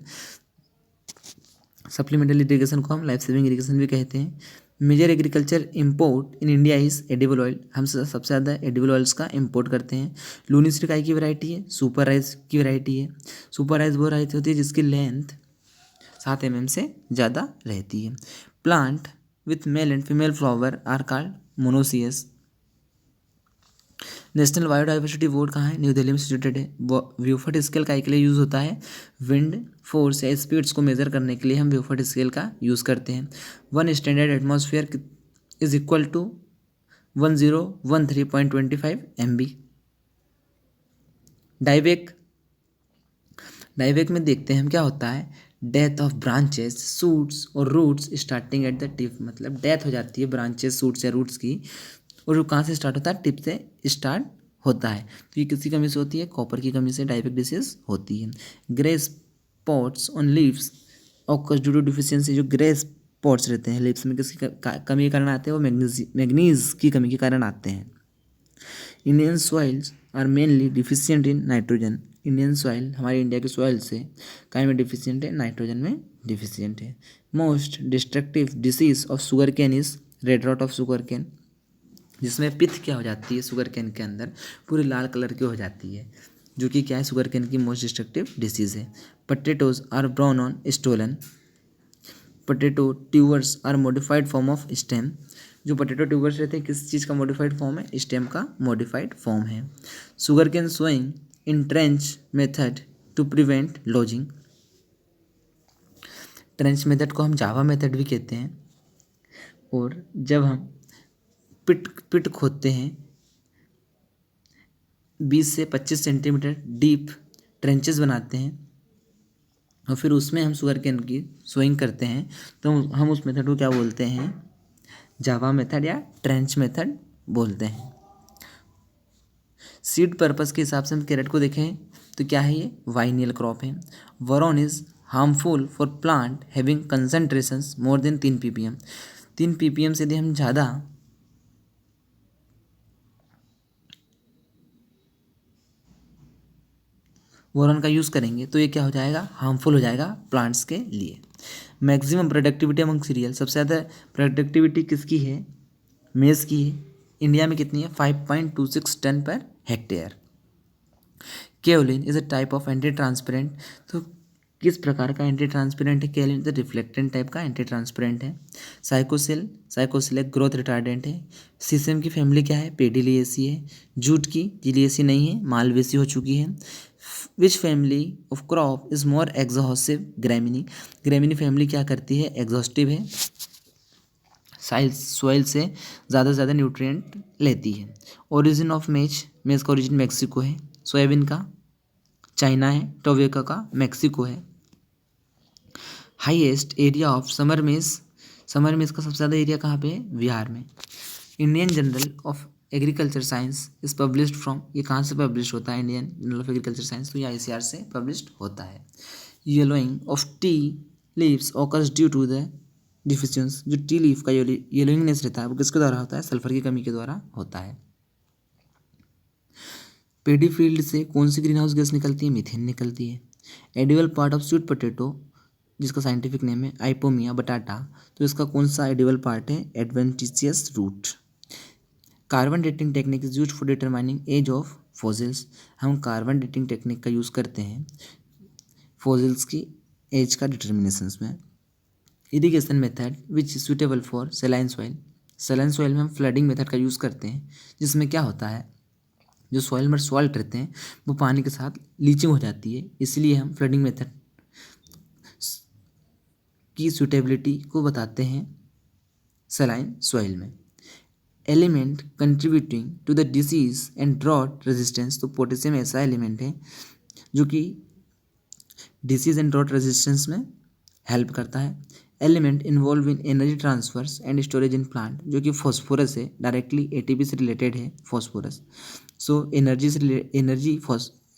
[SPEAKER 1] Supplemental irrigation को हम लाइफ सेविंग इरीगेशन भी कहते हैं। Major agriculture import in India is edible oil, हम सबसे ज़्यादा एडिबल ऑयल्स का इंपोर्ट करते हैं। लूनिस रिकाई की वैरायटी है, सुपर राइस की वैरायटी है। सुपर राइस वो वैरायटी होती है जिसकी लेंथ 7 mm से ज़्यादा रहती है। Plant with male and female flower are called monoecious. National Biodiversity Board कहाँ है, न्यू दिल्ली में सिचुएटेड है। व्यूफर्ट स्केल का के लिए यूज़ होता है, विंड फोर्स या स्पीड्स को मेजर करने के लिए हम व्यूफर्ट स्केल का यूज़ करते हैं। 1 standard atmosphere is equal to 1013.25 MB। Dieback में देखते हैं हम क्या होता है, डेथ ऑफ ब्रांचेस सूट्स और roots starting at the tip, मतलब डेथ हो जाती है ब्रांचेस सूट्स या रूट्स की, और वो कहाँ से स्टार्ट होता है, टिप से स्टार्ट होता है। तो ये किसकी कमी से होती है, कॉपर की कमी से डायबिटिक डिसीज होती है। Grey spots on leaves occurs due to deficiency, जो ग्रे स्पॉट्स रहते हैं लिप्स में किसकी कमी के कारण आते हैं, वो मैग्नीज की कमी के कारण आते हैं। Indian soils are mainly deficient in nitrogen, Indian soil हमारे इंडिया के सॉइल से काय में डिफिशियंट है, नाइट्रोजन में डिफिशियंट है। Most destructive disease of sugar cane is red rot of sugar cane, जिसमें पित्त क्या हो जाती है शुगर कैन के अंदर, पूरी लाल कलर की हो जाती है, जो कि क्या है, शुगर कैन की मोस्ट डिस्ट्रक्टिव डिसीज़ है। Potatoes are brown on stolon, potato tubers are modified form of stem, जो पोटैटो ट्यूबर्स रहते हैं किस चीज़ का मॉडिफाइड फॉर्म है, स्टेम का मॉडिफाइड फॉर्म है। Sugar cane sowing in trench method to prevent lodging, trench method को हम जावा मेथड भी कहते हैं, और जब हम पिट पिट खोदते हैं 20 से 25 सेंटीमीटर डीप ट्रेंचेस बनाते हैं और फिर उसमें हम शुगर कैन की सोइंग करते हैं, तो हम उस मेथड को क्या बोलते हैं, जावा मेथड या ट्रेंच मेथड बोलते हैं। सीड पर्पस के हिसाब से हम कैरेट को देखें तो क्या है, ये वाइनियल क्रॉप है। Boron is harmful for plant having concentrations more than 3 ppm, 3 ppm से यदि हम ज़्यादा बोरॉन का यूज़ करेंगे तो ये क्या हो जाएगा, हार्मफुल हो जाएगा प्लांट्स के लिए। मैक्सिमम प्रोडक्टिविटी अमंग सीरियल, सबसे ज़्यादा प्रोडक्टिविटी किसकी है, मेज़ की है। इंडिया में कितनी है, 5.26 ton per hectare. Kaolin is a type of anti transparent, तो किस प्रकार का एंटी ट्रांसपेरेंट है, केओलिन तो रिफ्लेक्टेंट टाइप का एंटी ट्रांसपेरेंट है। साइकोसिल एक ग्रोथ रिटार्डेंट है। सीसम की फैमिली क्या है, पेडिलिएसी है। जूट की जिलिएसी नहीं है, मालवेसी हो चुकी है। विच family of crop is more exhaustive, Gramineae, Gramineae family क्या करती है, एग्जॉस्टिव है, सॉइल से ज़्यादा से ज़्यादा न्यूट्रिएंट लेती है। ओरिजिन ऑफ मेज, मेज का ओरिजिन मैक्सिको है। सोयाबीन का चाइना है, टोबैको का मैक्सिको है। हाईएस्ट एरिया ऑफ समर मेज, समर मेज का सबसे ज़्यादा एरिया कहाँ पे है, बिहार में। Indian journal of agriculture science is published from, ये कहाँ से पब्लिश होता है, Indian journal of agriculture science, तो ये ICAR से पब्लिश्ड होता है। Yellowing of tea leaves occurs due to the deficiency, जो टी लीफ का येलोइंगनेस रहता है वो किसके द्वारा होता है, सल्फर की कमी के द्वारा होता है। पेडी फील्ड से कौन सी ग्रीन हाउस गैस निकलती है, मीथेन निकलती है। Edible part of sweet potato, जिसका साइंटिफिक नेम है आइपोमिया बटाटा, तो इसका कौन सा एडिबल पार्ट है, adventitious root. Carbon dating technique is use for determining age of fossils, हम कार्बन डेटिंग टेक्निक का यूज़ करते हैं फॉसिल्स की एज का डिटर्मिनेशंस में। Irrigation method which is suitable for saline soil, saline soil में हम फ्लडिंग मेथड का यूज़ करते हैं, जिसमें क्या होता है, जो सॉइल में सॉल्ट रहते हैं वो पानी के साथ लीचिंग हो जाती है, इसलिए हम फ्लडिंग मेथड की सूटेबिलिटी को बताते हैं सलाइन सॉइल में। Element contributing to the disease and drought resistance, तो पोटेशियम ऐसा एलिमेंट है जो कि डिसीज एंड ड्रॉट रेजिस्टेंस में हेल्प करता है। Element involve in energy transfers and storage in plant, जो कि फॉस्फोरस है, डायरेक्टली ATP से रिलेटेड है फॉस्फोरस, सो एनर्जी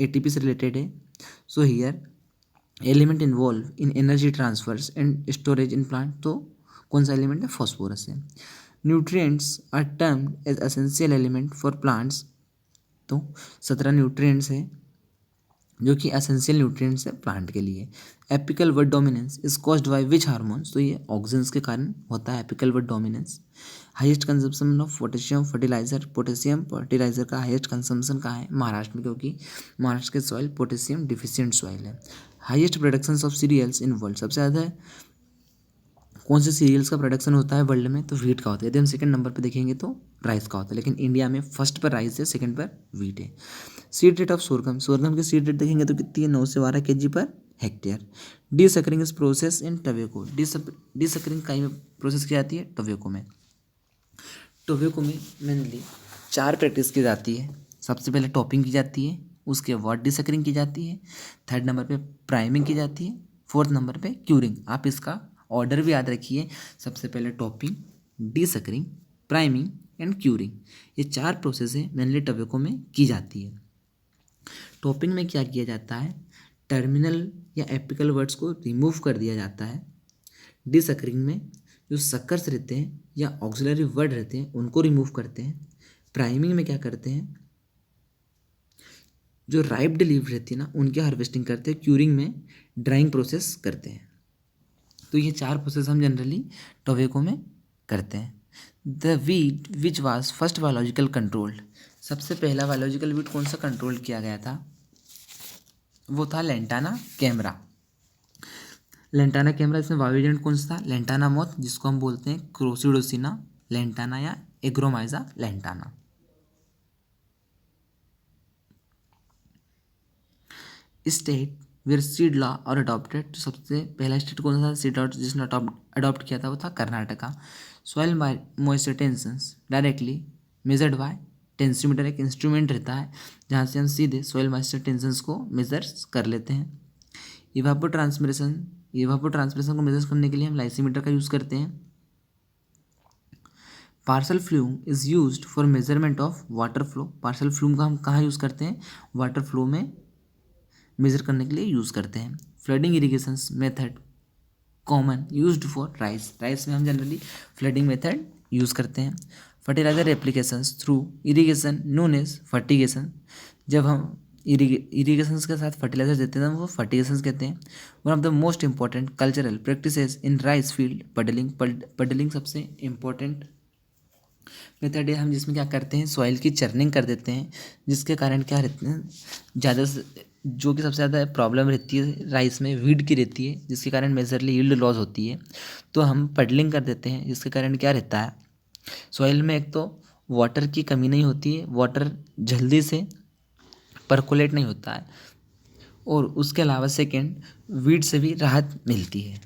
[SPEAKER 1] ATP से रिलेटेड है। So here element involve in energy transfers and storage in plant, तो कौन सा एलिमेंट है, फॉस्फोरस है। Nutrients are termed as essential element for plants, तो 17 न्यूट्रिएंट्स है जो कि एसेंशियल न्यूट्रिएंट्स है प्लांट के लिए। Apical bud dominance is caused by which hormones, तो ये ऑक्सीजन के कारण होता है apical bud dominance. Highest consumption of potassium fertiliser, potassium fertiliser का हाईएस्ट कंजम्पशन कहाँ है, महाराष्ट्र में, क्योंकि महाराष्ट्र के सॉइल पोटेशियम डिफिशियंट सॉइल है। Highest production of cereals in world, सबसे ज़्यादा कौन से सीरियल्स का प्रोडक्शन होता है वर्ल्ड में, तो वीट का होता है। यदि हम सेकंड नंबर पे देखेंगे तो राइस का होता है, लेकिन इंडिया में फर्स्ट पर राइस है, सेकंड पर वीट है। Seed rate of sorghum, sorghum की सीड रेट देखेंगे तो कितनी है, 9 से 12 kg पर hectare. Desuckering is process in tobacco, desuckering कहीं में प्रोसेस की जाती है, टोबैको में। टोबैको में मेनली 4 प्रैक्टिस की जाती है। सबसे पहले टॉपिंग की जाती है, उसके बाद डीसकरिंग की जाती है, थर्ड नंबर पे प्राइमिंग की जाती है, फोर्थ नंबर पे क्यूरिंग। आप इसका ऑर्डर भी याद रखिए, सबसे पहले टॉपिंग, डीसकरिंग, प्राइमिंग एंड क्यूरिंग। ये 4 प्रोसेस मेनली टबैको में की जाती है। टॉपिंग में क्या किया जाता है, टर्मिनल या एपिकल वर्ड्स को रिमूव कर दिया जाता है। डिसकरिंग में जो सक्कर्स रहते हैं या ऑक्सिलरी वर्ड रहते हैं उनको रिमूव करते हैं। प्राइमिंग में क्या करते हैं, जो राइप्ड लीव रहती है ना उनकी हार्वेस्टिंग करते हैं। क्यूरिंग में ड्राइंग प्रोसेस करते हैं। तो ये 4 प्रोसेस हम जनरली टोबैको में करते हैं। The wheat which was first biological controlled, सबसे पहला बायोलॉजिकल वीट कौन सा कंट्रोल किया गया था, वो था लेंटाना कैमरा। लेंटाना कैमरा, इसमें वायु एजेंट कौन सा था, लेंटाना मोथ, जिसको हम बोलते हैं क्रोसिडोसिना लेंटाना या agromyza lantana. State where seed law और अडॉप्टेड, तो सबसे पहला स्टेट कौन सा था सीड लॉ जिसने अडॉप्ट किया था, वो था Karnataka. Soil moisture tensions directly measured by टेंसीमीटर, एक इंस्ट्रूमेंट रहता है जहाँ से हम सीधे सॉइल मॉइस्चर टेंशंस को मेजर कर लेते हैं। इवापोट्रांसपिरेशन को मेजर करने के लिए हम लाइसीमीटर का यूज़ करते हैं। Parcel flume is used for measurement of water flow, parcel flume का हम कहाँ यूज़ करते हैं, वाटर फ्लो में मेजर करने के लिए यूज़ करते हैं। Flooding irrigation method common used for rice, rice में हम जनरली फ्लडिंग मेथड यूज़ करते हैं। Fertiliser applications through irrigation known as fertigation, जब हम इरिगेशंस के साथ फर्टिलाइजर देते हैं वो फर्टिगेशंस कहते हैं। One of the most important cultural practices in rice field puddling, puddling सबसे इम्पोर्टेंट मेथड है हम जिसमें क्या करते हैं, सॉइल की चर्निंग कर देते हैं, जिसके कारण क्या रहते हैं, ज़्यादा से जो कि सबसे ज़्यादा प्रॉब्लम रहती है राइस में वीड की रहती है, जिसके कारण मेजरली यील्ड लॉस होती है। तो हम पडलिंग कर देते हैं, जिसके कारण क्या रहता है, सॉइल में एक तो वाटर की कमी नहीं होती है, वाटर जल्दी से परकोलेट नहीं होता है, और उसके अलावा सेकेंड वीड से भी राहत मिलती है।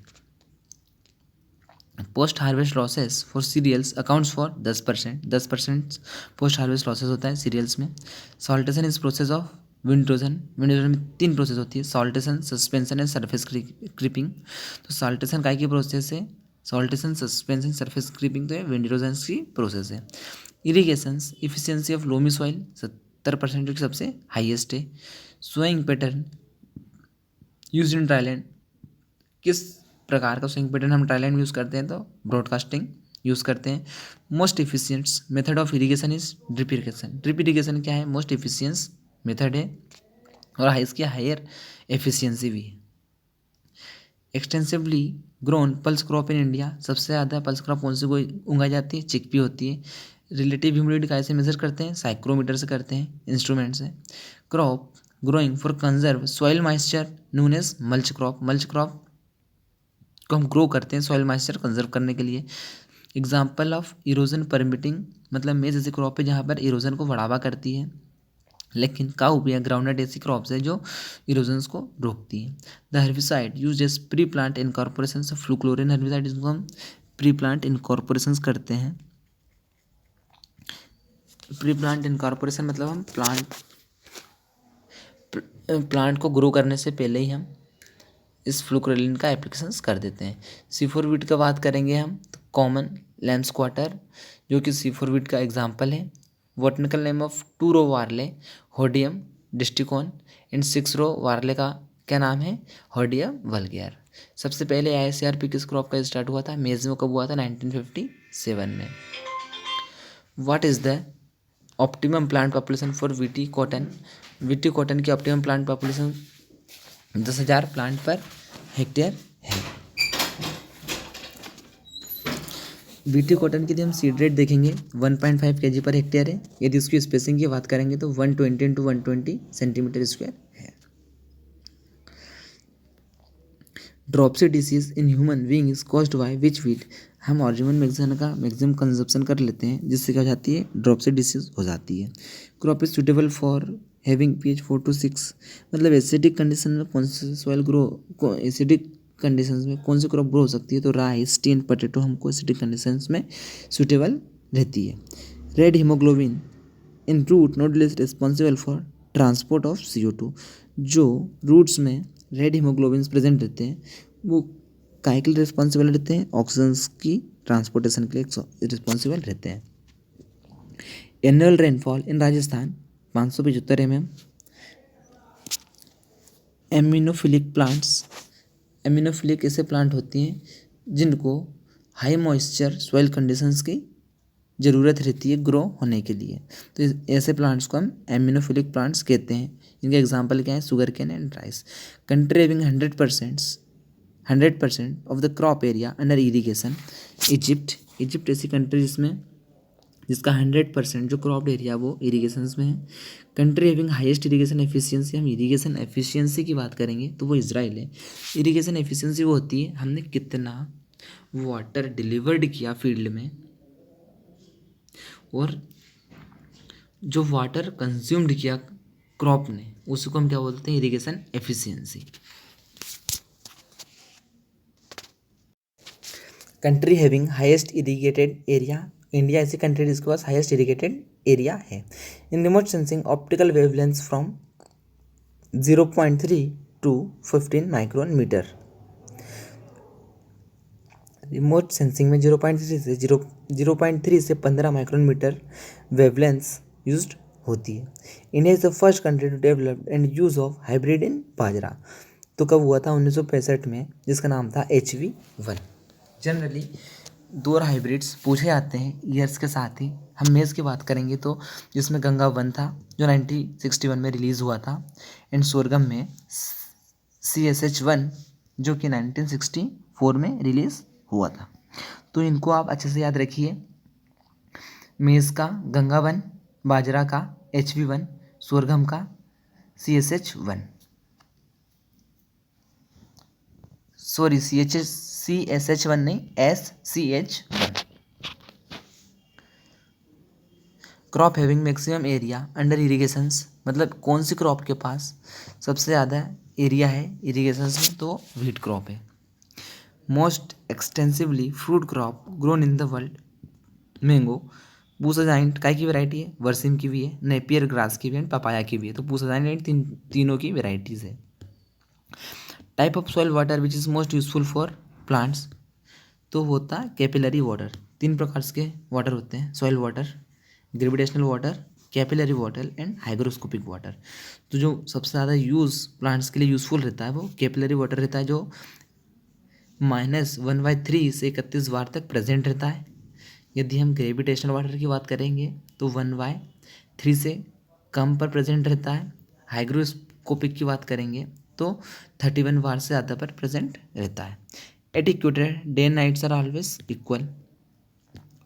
[SPEAKER 1] Post harvest losses for cereals accounts for 10% post harvest losses होता है सीरियल्स में। Saltation is process of wind erosion, wind erosion में 3 प्रोसेस होती है, saltation, suspension and surface creeping. तो सॉल्टेशन काय की प्रोसेस है, सॉल्टेशन, सस्पेंशन, सरफेस क्रीपिंग, तो ये विंडरोजन की प्रोसेस है। Irrigations efficiency of loamy soil 70% की सबसे हाईएस्ट है। Sowing pattern use in dryland, किस प्रकार का स्विंग पैटर्न हम ड्राईलैंड में यूज़ करते हैं, तो ब्रॉडकास्टिंग यूज़ करते हैं। Most efficients method of irrigation is drip irrigation, drip irrigation क्या है, मोस्ट इफिशियंस मेथड है और इसकी हायर एफिशिएंसी भी है। Extensively grown pulse crop in India, सबसे ज़्यादा पल्स क्रॉप कौन सी कोई उगाई जाती है, चिकपी होती है। रिलेटिव ह्यूमिडिटी कैसे मेजर करते हैं, साइक्रोमीटर से करते हैं, इंस्ट्रूमेंट से। Crop growing for conserve soil moisture known as mulch crop, mulch crop को हम ग्रो करते हैं सॉइल मॉइस्चर कंजर्व करने के लिए। एग्जाम्पल ऑफ इरोजन परमिटिंग, मतलब मेज ऐसी क्रॉप है जहाँ पर इरोजन को बढ़ावा करती है, लेकिन काऊ या ग्राउंडनट ऐसी क्रॉप्स है जो इरोजन्स को रोकती है। The herbicide use as pre plant incorporation, fluchloralin herbicide, जिसको हम प्री प्लांट इनकॉर्पोरेशन करते हैं। प्री प्लांट इनकॉर्पोरेशन मतलब हम प्लांट को ग्रो करने से पहले ही हम इस फ्लूक्लोरिन का एप्लीकेशन कर देते हैं। C4 का बात करेंगे हम, तो कॉमन लैम्स क्वार्टर जो कि C4 का एग्जाम्पल है। Botanical name of 2 row barley hordeum distichon and 6 row barley का क्या नाम है, होडियम वल्गेर। सबसे पहले ICRP किस क्रॉप का स्टार्ट हुआ था, मेज में कब हुआ था, 1957 में। What is the optimum plant population for VT cotton, VT cotton की optimum plant population 10,000 plant per hectare है। वीटी कॉटन की यदि हम सीड रेट देखेंगे 1.5 kg पर हेक्टेयर है। यदि उसकी स्पेसिंग की बात करेंगे तो 120 × 120 सेंटीमीटर स्क्वायर है। Dropsy disease in human being is caused by which wheat, हम ऑर्जिमन मैक्सिमम का मैक्सिमम कंजप्शन कर लेते हैं, जिससे क्या हो जाती है, ड्रॉपसी डिसीज हो जाती है। Crop is suitable for having pH 4 to 6, मतलब एसिडिक कंडीशन में कौन सी सॉइल ग्रो, एसिडिक कंडीशंस में कौन सी क्रॉप ग्रो हो सकती है, तो राइस, टी एंड पोटैटो हमको एसिडिक कंडीशंस में सुटेबल रहती है। Red haemoglobin in root nodule is responsible for transport of CO2, जो रूट्स में रेड हीमोग्लोबिन्स प्रेजेंट रहते हैं वो काहे के लिए रिस्पॉन्सिबल रहते हैं, ऑक्सीजन की ट्रांसपोर्टेशन के लिए रिस्पॉन्सिबल रहते हैं। Annual rainfall in Rajasthan 575 mm। Aminophilic plants, aminophilic ऐसे प्लांट होती हैं जिनको हाई मॉइस्चर सॉइल कंडीशंस की ज़रूरत रहती है ग्रो होने के लिए, तो ऐसे प्लांट्स को हम एमिनोफिलिक प्लांट्स कहते हैं। इनके एग्जांपल क्या है, sugar cane and rice. Country having 100% of the crop area under irrigation. Egypt ऐसी कंट्री जिसका 100% जो क्रॉप एरिया वो इरीगेशन में है। Country having highest irrigation efficiency, हम इरीगेशन एफिशिएंसी की बात करेंगे तो वो इजराइल है। इरीगेशन एफिशिएंसी वो होती है हमने कितना वाटर डिलीवर्ड किया फील्ड में और जो वाटर कंज्यूम्ड किया क्रॉप ने, उसको हम क्या बोलते हैं, irrigation efficiency. Country having highest irrigated area, India ऐसी कंट्री जिसके पास हाईएस्ट इरिगेटेड एरिया है। In remote sensing optical wavelengths from 0.3 to 15 micron metre. Remote sensing में 0.3 से 15 माइक्रोन मीटर वेवलेंथ्स यूज्ड होती है। India is the first country to develop and use of hybrid in bajra. तो कब हुआ था, 1965 में, जिसका नाम था HV1। जनरली दो हाइब्रिड्स पूछे जाते हैं ईयर्स के साथ ही। हम मेज़ की बात करेंगे तो जिसमें गंगा 1 था जो 1961 में रिलीज़ हुआ था, एंड सोरगम में CSH1 जो कि 1964 में रिलीज़ हुआ था। तो इनको आप अच्छे से याद रखिए, मेज़ का गंगा 1, बाजरा का HV1, सोरगम का CSH1, सॉरी CSH1 नहीं, SCH1। Crop having maximum area under irrigations, मतलब कौन सी क्रॉप के पास सबसे ज़्यादा एरिया है इरीगेशंस में, तो व्हीट क्रॉप है। Most extensively fruit crop grown in the world, mango. Pusa giant काय की वैरायटी है, वर्सिम की भी है, नेपियर ग्रास की भी है, पपाया की भी है। तो पूसा जाइंट तीनों की वेराइटीज़ है। Type of soil water which is most useful for plants, तो होता है कैपिलरी वाटर। 3 प्रकार के वाटर होते हैं, soil water, gravitational water, capillary water and hygroscopic water. तो जो सबसे ज़्यादा यूज़ प्लांट्स के लिए यूज़फुल रहता है वो कैपिलरी वाटर रहता है, जो -1/3 से 31 बार तक प्रेजेंट रहता है। यदि हम ग्रेविटेशनल वाटर की बात करेंगे तो 1/3 से कम पर प्रेजेंट रहता है। हाइग्रोस्कोपिक की बात करेंगे तो 31 बार से ज़्यादा पर प्रेजेंट रहता है। At equator day nights are always equal.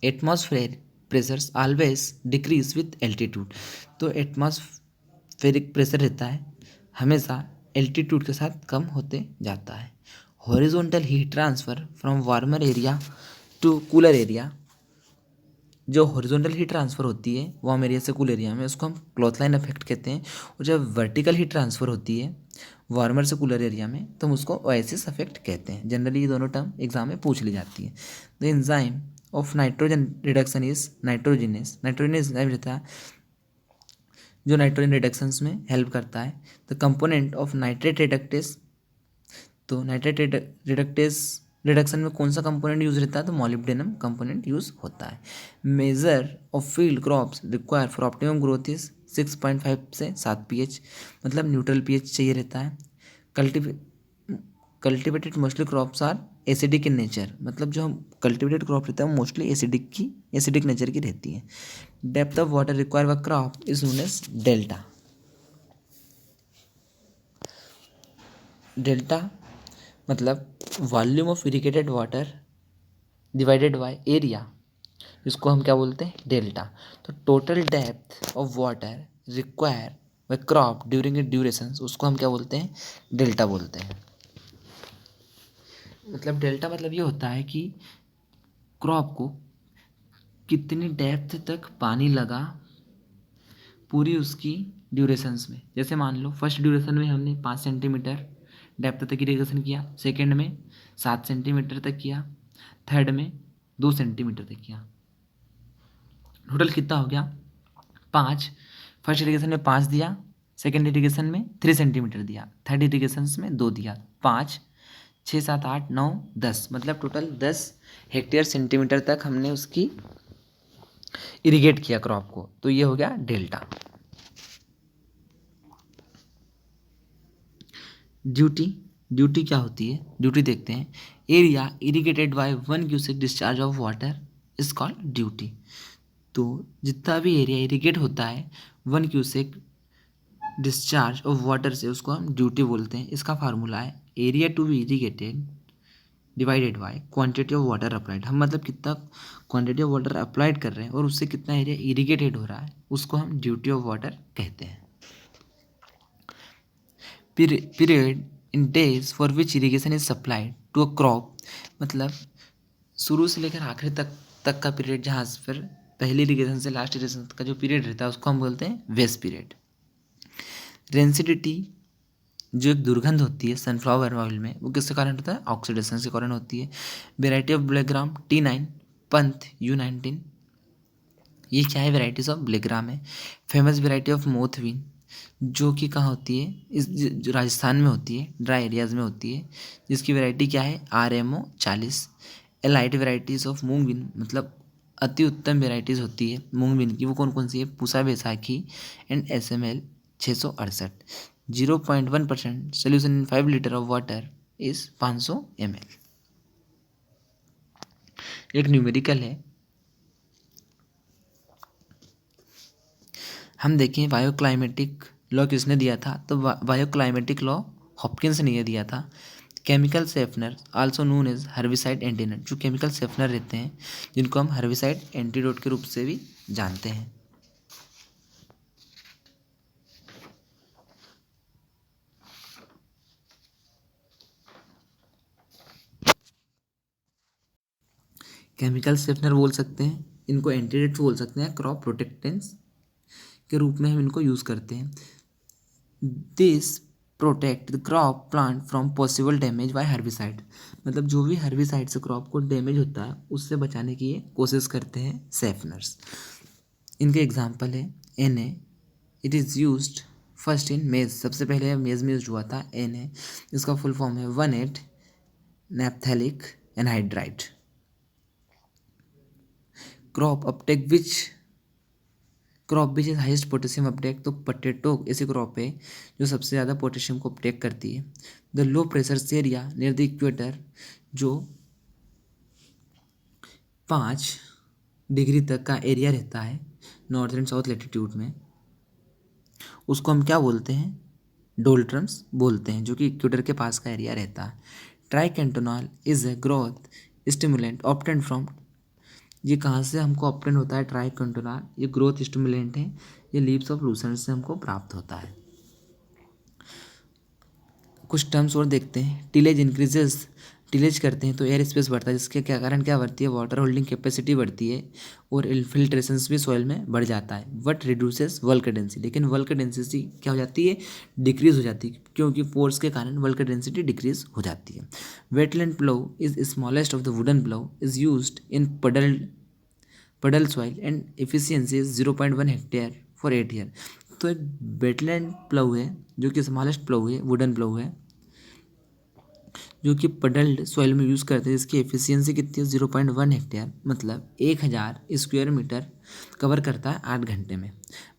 [SPEAKER 1] Atmosphere pressures always decrease with altitude. तो एटमॉस्फेरिक प्रेशर रहता है हमेशा एल्टीट्यूड के साथ कम होते जाता है। Horizontal heat transfer from warmer area to cooler area, जो हॉरिजॉन्टल हीट ट्रांसफ़र होती है वार्म एरिया से कूल एरिया में, उसको हम क्लॉथ लाइन इफेक्ट कहते हैं। और जब वर्टिकल हीट ट्रांसफ़र होती है वार्मर से कूलर एरिया में तो हम उसको ओएसिस इफेक्ट कहते हैं। जनरली ये दोनों टर्म एग्जाम में पूछ ली जाती है। The enzyme of nitrogen reduction is nitrogenous. Nitrogenous enzyme रहता है जो नाइट्रोजन रिडक्शंस में हेल्प करता है। The component of nitrate reductase, तो नाइट्रेट रिडक्शन में कौन सा कंपोनेंट यूज रहता है, तो मॉलिब्डेनम कंपोनेंट यूज होता है। Measure of field crops require for optimum growth is 6.5 से 7 pH, मतलब न्यूट्रल pH चाहिए रहता है। Cultivated mostly crops are acidic in nature, मतलब जो हम कल्टिवेटेड क्रॉप रहता है वो मोस्टली एसिडिक नेचर की रहती है। Depth of water require by crop is known as delta. Delta मतलब volume of irrigated water divided by area, इसको हम क्या बोलते हैं, डेल्टा। तो total depth of water require by crop during a duration, उसको हम क्या बोलते हैं, डेल्टा बोलते हैं। मतलब डेल्टा मतलब ये होता है कि क्रॉप को कितनी डेप्थ तक पानी लगा पूरी उसकी ड्यूरेशंस में। जैसे मान लो फर्स्ट ड्यूरेशन में हमने 5 सेंटीमीटर डेप्थ तक इरिगेशन किया, सेकेंड में 7 सेंटीमीटर तक किया, थर्ड में 2 सेंटीमीटर तक किया। टोटल कितना हो गया, 5। फर्स्ट इरिगेशन में 5 दिया, सेकेंड इरीगेशन में 3 सेंटीमीटर दिया, थर्ड इरीगेशन में 2 दिया, 5, 6, 7, 8, 9, 10, मतलब टोटल 10 हेक्टेयर सेंटीमीटर तक हमने उसकी इरिगेट किया क्रॉप को, तो ये हो गया डेल्टा। ड्यूटी क्या होती है? ड्यूटी देखते हैं। Area irrigated by 1 cusec discharge of water is called duty. तो जितना भी एरिया इरिगेट होता है 1 क्यूसेक डिस्चार्ज ऑफ वाटर से, उसको हम ड्यूटी बोलते हैं। इसका फार्मूला है area to be irrigated divided by quantity of water applied. हम मतलब कितना क्वांटिटी ऑफ वाटर अप्लाइड कर रहे हैं और उससे कितना एरिया इरिगेटेड हो रहा है, उसको हम ड्यूटी ऑफ वाटर कहते हैं। Period in days for which irrigation is supplied to a crop, मतलब शुरू से लेकर आखिरी तक का पीरियड, जहाँ फिर पहली इरीगेशन से लास्ट इरीगेशन का जो पीरियड रहता है उसको हम बोलते हैं वेस्ट पीरियड। रेंसिडिटी जो एक दुर्गंध होती है सनफ्लावर ऑयल में, वो किसके कारण होता है? ऑक्सीडेशन के कारण होती है। वेराइटी ऑफ ब्लेग्राम T9, पंथ U19, ये क्या है? वेराइटीज ऑफ ब्लेग्राम है। फेमस वेराइटी ऑफ मोथविन, जो कि कहाँ होती है? इस जो राजस्थान में होती है, ड्राई एरियाज में होती है, जिसकी वैरायटी क्या है? RMO 40। एलाइट वेराइटीज़ ऑफ मूंगबिन, मतलब अति उत्तम वेराइटीज़ होती है मूंगबिन की, वो कौन कौन सी है? Pusa Baisakhi and SML 668। 0.1% solution in 5 litre of water is 500 ml। एक न्यूमेरिकल है, हम देखें बायोक्लाइमेटिक लॉ किसने दिया था? तो बायोक्लाइमेटिक लॉ हॉपकिंस ने ये दिया था। Chemical safener also known as herbicide antidote, जो केमिकल सेफनर रहते हैं जिनको हम हर्बिसाइड एंटीडोट के रूप से भी जानते हैं। केमिकल सेफनर बोल सकते हैं, इनको एंटीडोट बोल सकते हैं, क्रॉप प्रोटेक्टेंट्स के रूप में हम इनको यूज़ करते हैं। This protect the crop plant from possible damage bye herbicide, मतलब जो भी हर्बिसाइड से क्रॉप को डैमेज होता है उससे बचाने की ये कोशिश करते हैं सेफनर्स। इनके एग्जाम्पल है Na, it is used first in मेज, सबसे पहले मेज में यूज हुआ था Na। इसका फुल फॉर्म है 1,8 naphthalic anhydride. Crop which is highest potassium uptake, तो पटेटो ऐसी क्रॉप है जो सबसे ज़्यादा पोटेशियम को अपटेक करती है। The low pressure area near the equator, जो 5 डिग्री तक का एरिया रहता है नॉर्थ एंड साउथ लेटीट्यूड में, उसको हम क्या बोलते हैं? डोल्ट्रम्स बोलते हैं, जो कि इक्वेटर के पास का एरिया रहता है। Triacontanol is a growth stimulant obtained from, ये कहाँ से हमको ऑब्टेन होता है? ट्राइकेंटोनॉल ये ग्रोथ स्टिमुलेंट है, ये लीव्स ऑफ लूसेंट से हमको प्राप्त होता है। कुछ टर्म्स और देखते हैं। टिलेज इंक्रीजेस, टिलेज करते हैं तो एयर स्पेस बढ़ता है, जिसके क्या कारण क्या बढ़ती है? वाटर होल्डिंग कैपेसिटी बढ़ती है और इन्फिल्ट्रेशंस भी सॉइल में बढ़ जाता है। बट रिड्यूसेस वल्क डेंसिटी, लेकिन वल्क डेंसिटी क्या हो जाती है? डिक्रीज हो जाती है, क्योंकि पोर्स के कारण वल्क डेंसिटी डिक्रीज हो जाती है। Wetland plough is smallest of the wooden plough, is used in puddle soil and efficiency is 0.1 hectare for 8 year. तो एक वेटलैंड प्लो है जो कि स्मॉलेस्ट प्लो है, वुडन प्लो है, जो कि पडल्ड सॉइल में यूज़ करते हैं। इसकी एफिशिएंसी कितनी है? 0.1 हेक्टेयर, मतलब 1000 स्क्वायर मीटर कवर करता है 8 घंटे में।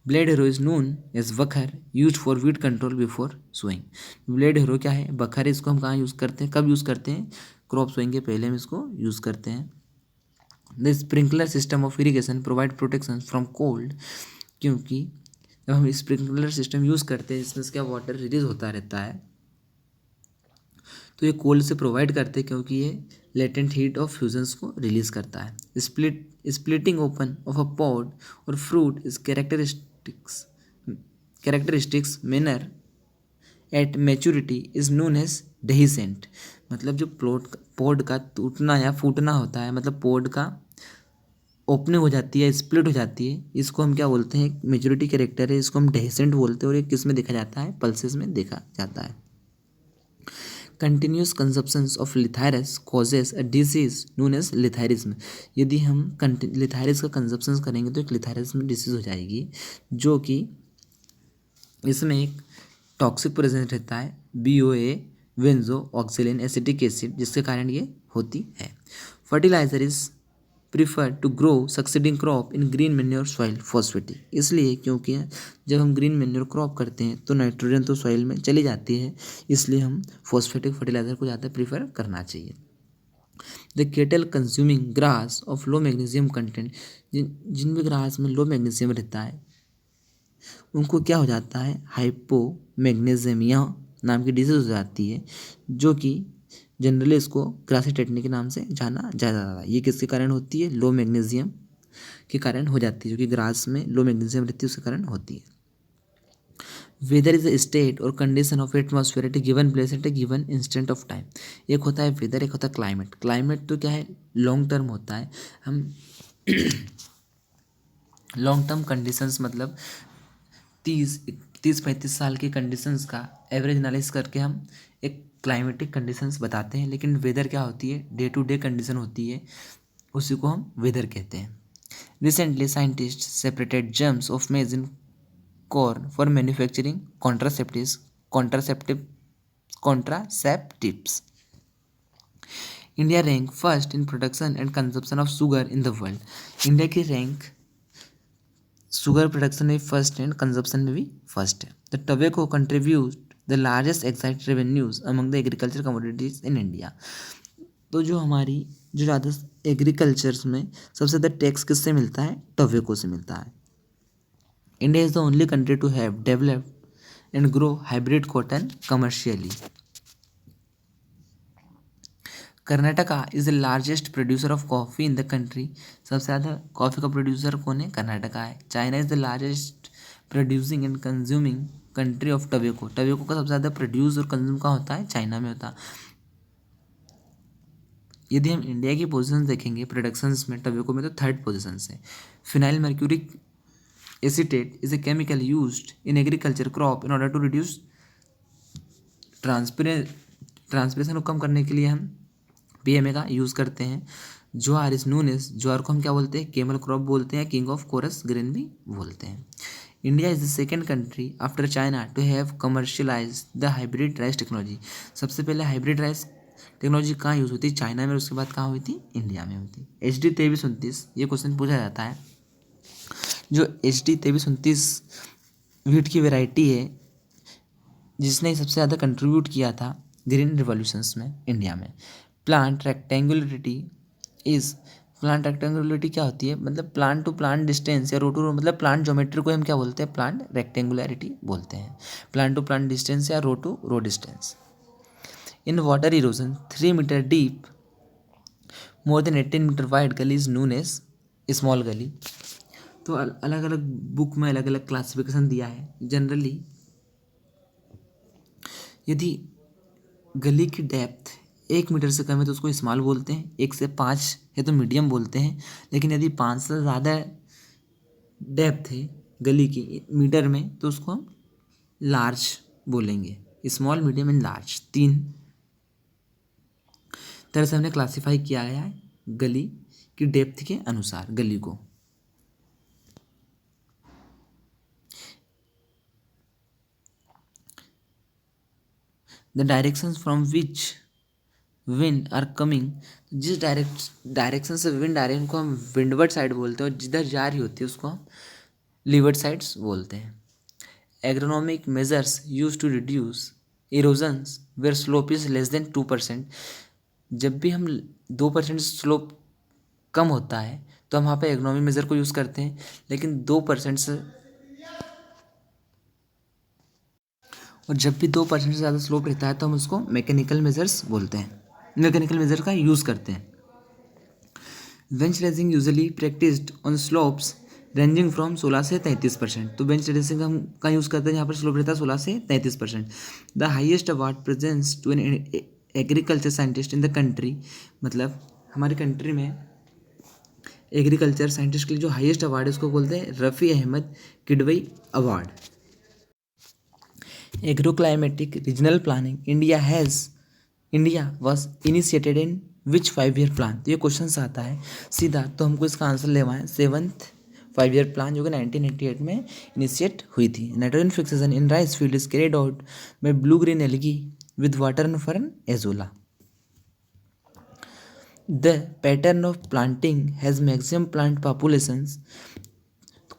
[SPEAKER 1] Blade harrow is known as bakhar, use for weed control before sowing. Blade harrow क्या है? बखर है, इसको हम कहाँ यूज़ करते हैं? कब यूज़ करते हैं? क्रॉप सोइंग के पहले हम इसको यूज़ करते हैं। The sprinkler system of irrigation provide protection from cold, क्योंकि जब हम स्प्रिंकलर सिस्टम यूज़ करते हैं जिसमें क्या वाटर रिलीज होता रहता है, तो ये कोल्ड से प्रोवाइड करते हैं, क्योंकि ये लेटेंट हीट ऑफ फ्यूजन्स को रिलीज करता है। Splitting open of a pod और fruit is characteristics manner at maturity is known as dehiscent, मतलब जो पॉड का टूटना या फूटना होता है, मतलब पॉड का ओपनिंग हो जाती है, स्प्लिट हो जाती है, इसको हम क्या बोलते हैं? मेच्योरिटी कैरेक्टर है, इसको हम डेहिसेंट बोलते हैं। और ये किस में देखा जाता है? पल्सेस में देखा जाता है। Continuous consumption of Lathyrus causes a disease known as lathyrism, यदि हम लिथायरिस का कंजप्शन करेंगे तो एक लिथायरिज्म डिसीज हो जाएगी, जो कि इसमें एक टॉक्सिक प्रेजेंस रहता है BOA benzo oxylin acetic acid, जिसके कारण ये होती है। Fertiliser is prefer to grow succeeding crop in green manure soil phosphatic, इसलिए क्योंकि जब हम ग्रीन मेन्योर क्रॉप करते हैं तो नाइट्रोजन तो सॉइल में चली जाती है, इसलिए हम फॉस्फेटिक फर्टिलाइजर को ज़्यादा प्रीफर करना चाहिए। The cattle consuming grass of low magnesium content, जिन भी ग्रास में लो मैग्नीशियम रहता है उनको क्या हो जाता है, हाइपोमैग्नीजेमिया नाम की डिजीज हो जाती है, जो कि जनरली इसको ग्रासी टेटनी के नाम से जाना जाता है। ये किसके कारण होती है, लो मैग्नीशियम के कारण हो जाती है, जो कि ग्रास में लो मैग्नीशियम रहती है उसके कारण होती है। Weather is a state or condition of atmosphere at a given place at a given instant of time. एक होता है वेदर, एक होता है क्लाइमेट। क्लाइमेट तो क्या है, लॉन्ग टर्म होता है। हम लॉन्ग टर्म कंडीशंस मतलब 30-35 साल की कंडीशंस का एवरेज एनालिसिस करके हम एक क्लाइमेटिक कंडीशंस बताते हैं। लेकिन वेदर क्या होती है, डे टू डे कंडीशन होती है, उसी को हम वेदर कहते हैं। Recently scientist separated germs of मेज in corn for manufacturing contraceptives. India rank first in production and consumption of sugar in the world. India की रैंक शुगर प्रोडक्शन में फर्स्ट एंड कंजप्शन में भी फर्स्ट है। The tobacco contribute the largest excise revenues among the agriculture commodities in India. तो जो ज़्यादा agricultures में सबसे ज़्यादा टैक्स किससे मिलता है, टोबैको से मिलता है। India is the only country to have developed and grow hybrid cotton commercially. Karnataka is the largest producer of coffee in the country. सबसे ज़्यादा कॉफ़ी का प्रोड्यूसर कौन है, कर्नाटका है। China is the largest producing and consuming country of tobacco. Tobacco का सबसे ज़्यादा produce और कंज्यूम कहाँ होता है, चाइना में होता है। यदि हम इंडिया की पोजीशन देखेंगे प्रोडक्शंस में, टोबैको में तो थर्ड पोजीशन से। Phenyl mercuric acetate is a chemical used in agriculture crop in order to reduce transpiration को कम करने के लिए हम PMA का यूज़ करते हैं। ज्वार इज नोन एज, ज्वार को हम क्या बोलते हैं, केमल क्रॉप बोलते हैं, किंग ऑफ कोरस ग्रेन भी बोलते हैं। India is the second country after China to have commercialise the hybrid rice technology. सबसे पहले हाइब्रिड राइस टेक्नोलॉजी कहाँ यूज़ होती है, चाइना में, उसके बाद कहाँ हुई थी, इंडिया में हुई थी। HD 2329 ये क्वेश्चन पूछा जाता है। जो HD 2329 वीट की वेराइटी है जिसने सबसे ज़्यादा कंट्रीब्यूट किया था ग्रीन रिवॉल्यूशंस में इंडिया में। प्लांट रेक्टेंगुलरिटी क्या होती है, मतलब प्लांट टू प्लांट डिस्टेंस या रो टू रो, मतलब प्लांट ज्योमेट्री को हम क्या बोलते हैं, प्लांट रेक्टेंगुलरिटी बोलते हैं। प्लांट टू प्लांट डिस्टेंस या row to row distance. In water erosion 3 meter deep more than 18 meter wide gully is known as small gully. तो अलग अलग बुक में अलग अलग क्लासिफिकेशन दिया है। जनरली यदि गली की डेप्थ 1 मीटर से कम है तो उसको स्मॉल बोलते हैं, 1 से 5 है तो मीडियम बोलते हैं। लेकिन यदि 5 से ज़्यादा डेप्थ है गली की मीटर में तो उसको हम लार्ज बोलेंगे। स्मॉल, मीडियम एंड लार्ज 3 तरह से हमने क्लासीफाई किया गया है गली की डेप्थ के अनुसार गली को। The directions from which wind are coming, जिस डायरेक्शन से विंड आ रही है उनको हम विंडवर्ड साइड बोलते हैं, और जिधर जा रही होती है उसको हम लीवर्ड साइड्स बोलते हैं। Agronomic measures use to reduce erosions where slope is less than 2%। जब भी हम 2% स्लोप कम होता है तो हम वहाँ पे एग्रोनॉमिक मेजर को यूज़ करते हैं। लेकिन 2% से और जब भी 2% से ज़्यादा स्लोप रहता है तो हम उसको मैकेनिकल मेजर्स बोलते हैं, मैकेनिकल मेजर का यूज़ करते हैं। Bench raising usually practised on slopes ranging from 16 से 33%। तो बेंच रेजिंग हम का यूज़ करते हैं जहाँ पर स्लोप रहता है 16 से 33%। The highest award presence to an agriculture scientist in the country, मतलब हमारी कंट्री में एग्रीकल्चर साइंटिस्ट के लिए जो हाईएस्ट अवार्ड है उसको बोलते हैं Rafi Ahmed Kidwai award. Agroclimatic regional planning India was initiated in which 5 year plan. तो ये क्वेश्चन आता है सीधा, तो हमको इसका आंसर लेना है 7th 5 ईयर प्लान जो कि 1988 में इनिशिएट हुई थी। Nitrogen fixation in rice field is carried out by blue green algae with water and fern azolla. The pattern of planting has maximum plant populations.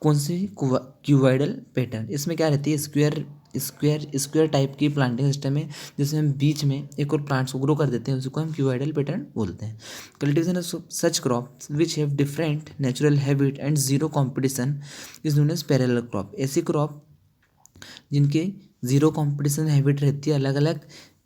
[SPEAKER 1] कौन सी क्यूबाइडल पैटर्न, इसमें क्या रहती है, स्क्वायर टाइप की प्लांटिंग सिस्टम है जिसमें हम बीच में एक और प्लांट्स को ग्रो कर देते हैं, उसको हम क्यूबाइडल पैटर्न बोलते हैं। Cultivation of such crop which have different natural habit and zero competition is known as parallel crop. ऐसी क्रॉप जिनके जीरो कॉम्पिटिशन हैबिट रहती है, अलग अलग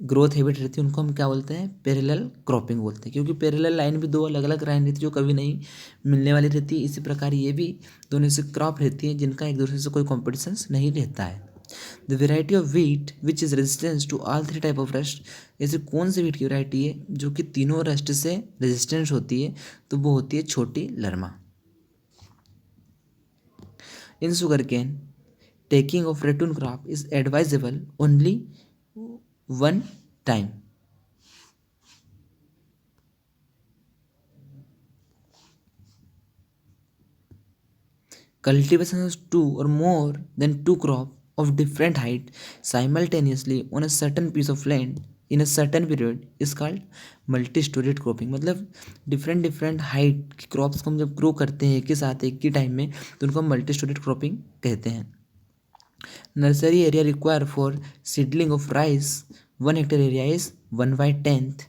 [SPEAKER 1] ग्रोथ हैबिट रहती है, उनको हम क्या बोलते हैं, पैरेलल क्रॉपिंग बोलते हैं। क्योंकि पैरेलल लाइन भी दो अलग अलग लाइन रहती है जो कभी नहीं मिलने वाली रहती है, इसी प्रकार ये भी दोनों से क्रॉप रहती है जिनका एक दूसरे से कोई कॉम्पिटिशन नहीं रहता है। The variety of wheat which is resistance to all 3 type of rust. ऐसे कौन सी वीट की वैरायटी है जो कि तीनों रस्ट से रेजिस्टेंस होती है, तो वो होती है छोटी लरमा। In sugarcane taking of ratoon crop is advisable only one time. Cultivation of 2 or more than 2 crop of different height simultaneously on a certain piece of land in a certain period is called multi-storied cropping। मतलब different height की crops को हम जब grow करते हैं एक के साथ एक ही टाइम में, तो उनको हम मल्टी स्टोरेड क्रॉपिंग कहते हैं। Nursery area require for seedling of rice 1 hectare area is 1/10,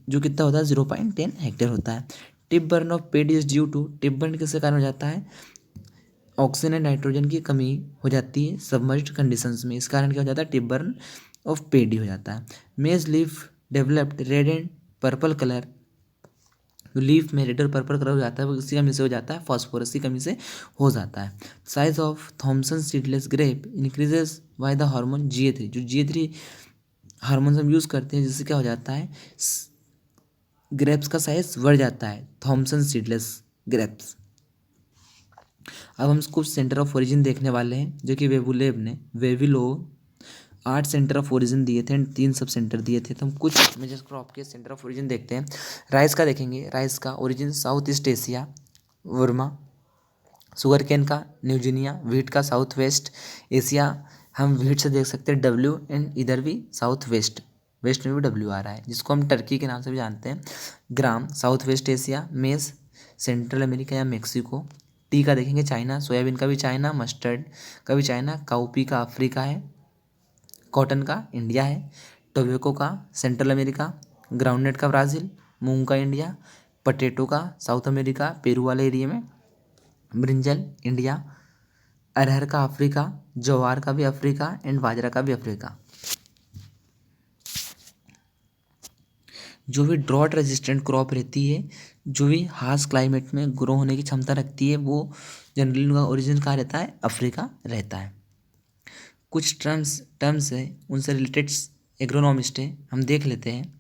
[SPEAKER 1] जो कितना होता है 0.10 हेक्टेयर होता है। Tip burn of paddy is due to, tip burn किसके कारण हो जाता है, ऑक्सीजन एंड नाइट्रोजन की कमी हो जाती है सबमर्ज्ड कंडीशंस में, इस कारण क्या हो जाता है, टिप बर्न ऑफ पेड हो जाता है। मेज leaf developed red and purple colour, leaf में रेड और पर्पल कलर हो जाता है, वो इसी कमी से हो जाता है, फॉस्फोरस की कमी से हो जाता है। Size of Thompson seedless grape increases by the hormone GA3, जो GA3 हार्मोन हम यूज़ करते हैं जिससे क्या हो जाता है, ग्रेप्स का साइज बढ़ जाता है, थॉमसन सीडलेस ग्रेप्स। अब हम कुछ सेंटर ऑफ ओरिजिन देखने वाले हैं जो कि वेबुलो 8 सेंटर ऑफ ओरिजिन दिए थे एंड 3 सब सेंटर दिए थे। तो हम कुछ मेजर क्रॉप के सेंटर ऑफ ओरिजिन देखते हैं। राइस का देखेंगे, राइस का origin South East Asia Burma, sugar cane का न्यूजीनिया, व्हीट का साउथ वेस्ट एशिया, हम व्हीट से देख सकते हैं W एंड इधर भी साउथ वेस्ट, वेस्ट में भी W आ रहा है जिसको हम टर्की के नाम से भी जानते हैं। ग्राम साउथ वेस्ट एशिया, मेज सेंट्रल अमेरिका या मेक्सिको। टी का देखेंगे चाइना, सोयाबीन का भी चाइना, मस्टर्ड का भी चाइना, काउपी का अफ्रीका है, कॉटन का इंडिया है, टोबैको का सेंट्रल अमेरिका, ग्राउंडनट का ब्राज़ील, मूंग का इंडिया, पटेटो का साउथ अमेरिका पेरू वाले एरिया में, ब्रिंजल इंडिया, अरहर का अफ्रीका, ज्वार का भी अफ्रीका एंड बाजरा का भी अफ्रीका। जो भी ड्रॉट रेजिस्टेंट क्रॉप रहती है, जो भी हार्श क्लाइमेट में ग्रो होने की क्षमता रखती है, वो जनरली उनका ओरिजिन कहाँ रहता है, अफ्रीका रहता है। कुछ टर्म्स है उनसे रिलेटेड एग्रोनॉमिस्ट है, हम देख लेते हैं।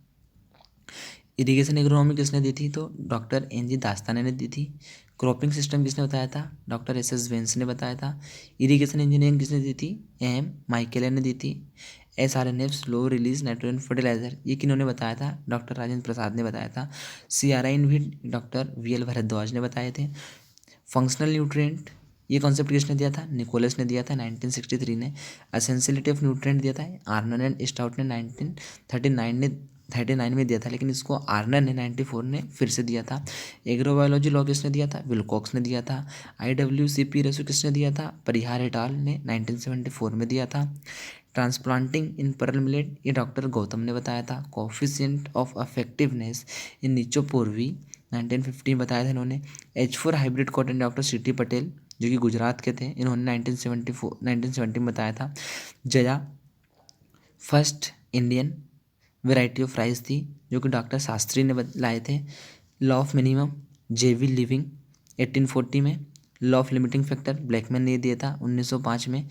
[SPEAKER 1] इरिगेशन एग्रोनॉमी किसने दी थी, तो डॉक्टर NG दास्ताने ने दी थी। क्रॉपिंग सिस्टम किसने बताया था, डॉक्टर SS वेंस ने बताया था। इरिगेशन इंजीनियरिंग किसने दी थी, AM माइकेलन ने दी थी। SRNF slow release nitrogen fertiliser, ये किन्होंने बताया था, डॉक्टर राजेंद्र प्रसाद ने बताया था। CRI भी डॉक्टर VL भरद्वाज ने बताए थे। फंक्शनल न्यूट्रिएंट, ये कॉन्सेप्ट किसने दिया था, निकोलस ने दिया था 1963 ने। एसेंशियलिटी ऑफ न्यूट्रिएंट दिया था आर्नन एंड स्टाउट ने 1939 में दिया था, लेकिन इसको आर्नन ने 94 ने फिर से दिया था। एग्रोबायोलॉजी लॉ किसने दिया था, विलकॉक्स ने दिया था। IWCP रेशो किसने दिया था, परिहार एट al ने 1974 में दिया था। ट्रांसप्लांटिंग इन परल मिलेट, ये डॉक्टर गौतम ने बताया था। कोफिशिएंट ऑफ अफेक्टिवनेस इन निचोपोरवी 1915 बताया था इन्होंने। H4 hybrid cotton doctor CT Patel जो कि गुजरात के थे, इन्होंने 1970 में बताया था। Jaya first Indian variety of rice थी जो कि डॉक्टर शास्त्री ने लाए थे। Law of minimum JV living 1840 में। Law of limiting factor Blackman ने दिया था 1905 में।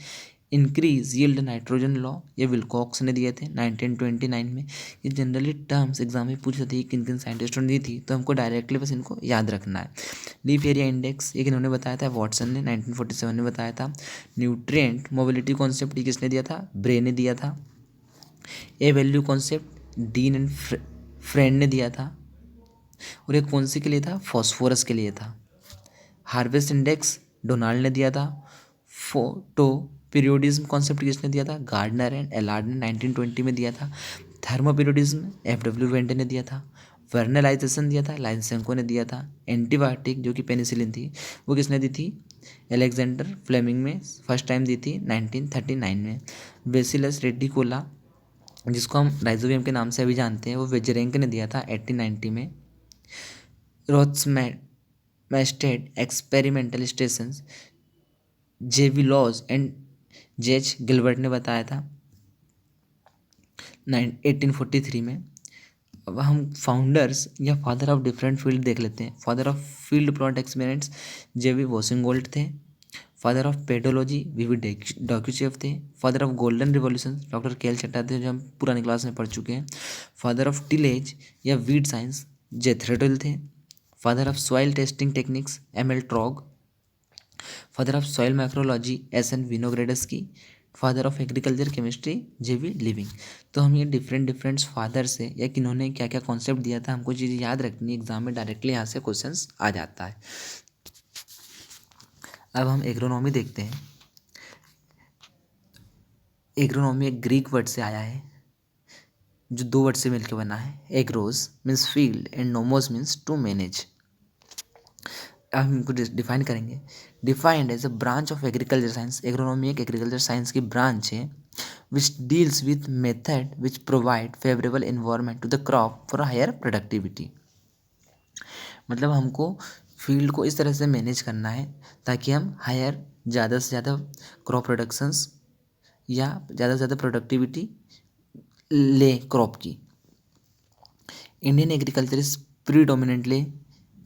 [SPEAKER 1] इंक्रीज यील्ड नाइट्रोजन लॉ ये विलकॉक्स ने दिए थे 1929 में। ये जनरली टर्म्स एग्जाम में पूछ सकती है किन किन साइंटिस्टों ने दी थी, तो हमको डायरेक्टली बस इनको याद रखना है। लीफ एरिया इंडेक्स ये इन्होंने बताया था, वॉटसन ने 1947 में बताया था। न्यूट्रिएंट मोबिलिटी कॉन्सेप्ट ये किसने दिया था, ब्रे ने दिया था। A value concept Dean and Friend ने दिया था, और ये कौन सी के लिए था, फॉस्फोरस के लिए था। हार्वेस्ट इंडेक्स डोनाल्ड ने दिया था। फोटो पीरियोडिज्म कॉन्सेप्ट किसने दिया था? गार्डनर एंड एलार्ड ने 1920 में दिया था। थर्मोपीरियोडिज्म F.W. वेंटे ने दिया था। वर्नलाइजेशन दिया था, लाइनसेंको ने दिया था। एंटीबायोटिक जो कि पेनिसिलिन थी, वो किसने दी थी? एलेक्जेंडर फ्लेमिंग में फर्स्ट टाइम दी थी 1939 में। बेसिलस रेडिकोला जिसको हम राइजोबियम के नाम से अभी जानते हैं, वो वेजरेंक ने दिया था 1890 में। रोथमैस्टेड एक्सपेरिमेंटल स्टेशंस जेवी लॉज एंड जेच गिलबर्ट ने बताया था 1843 में। अब हम फाउंडर्स या फादर ऑफ डिफरेंट फील्ड देख लेते हैं। Father of field plot experiments J V Boussingault थे। Father of pedology V V Dokuchaev थे। Father of golden revolution doctor K L Chadha थे, जो हम पुरानी क्लास में पढ़ चुके हैं। फादर ऑफ टिलेज या वीड साइंस जेथरेटल थे। Father of soil testing techniques M L Truog. Father of soil micrology S N Winogradsky. Father of agriculture chemistry J V Liebig. तो हम ये डिफरेंट डिफरेंट फादर से या किन्होंने क्या क्या कॉन्सेप्ट दिया था, हमको चीज़ें याद रखनी है। एग्जाम में डायरेक्टली यहाँ से क्वेश्चंस आ जाता है। अब हम एग्रोनॉमी देखते हैं। एग्रोनॉमी एक ग्रीक वर्ड से आया है, जो दो वर्ड से मिलकर बना है। Agros means field and nomos means to manage. अब हम इनको डिफाइन करेंगे। Defined as a branch of agriculture science, agronomy एक एग्रीकल्चर साइंस की ब्रांच है which deals with method which provide favourable environment to the crop for higher productivity. मतलब हमको field को इस तरह से मैनेज करना है ताकि हम हायर ज़्यादा से ज़्यादा क्रॉप प्रोडक्शंस या ज़्यादा से ज़्यादा प्रोडक्टिविटी ले क्रॉप की। Indian agriculture is predominantly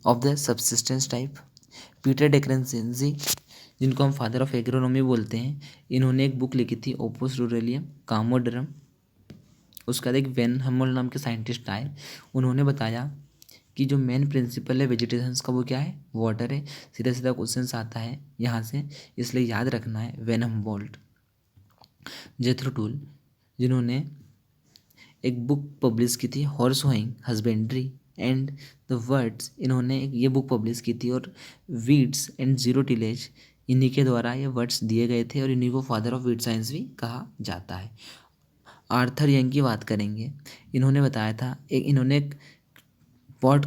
[SPEAKER 1] of the subsistence type. Peter डेक्रेंसेंसी, जिनको हम फादर ऑफ एग्रोनॉमी बोलते हैं, इन्होंने एक बुक लिखी थी ओपोस रूरेलियम कामोडरम। उसका एक वेन हमोल नाम के साइंटिस्ट आए, उन्होंने बताया कि जो मेन प्रिंसिपल है वेजिटेशंस का वो क्या है? वाटर है। सीधा सीधा क्वेश्चन आता है यहाँ से, इसलिए याद रखना है। When Humboldt. जेथरो टूल, जिन्होंने एक बुक पब्लिश की थी horse hoeing husbandry and the words, इन्होंने ये बुक पब्लिश की थी। और वीड्स एंड जीरो टिलेज, इन्हीं के द्वारा ये वर्ड्स दिए गए थे और इन्हीं को फादर ऑफ वीड साइंस भी कहा जाता है। आर्थर यंग की बात करेंगे। इन्होंने बताया था इन्होंने एक पॉट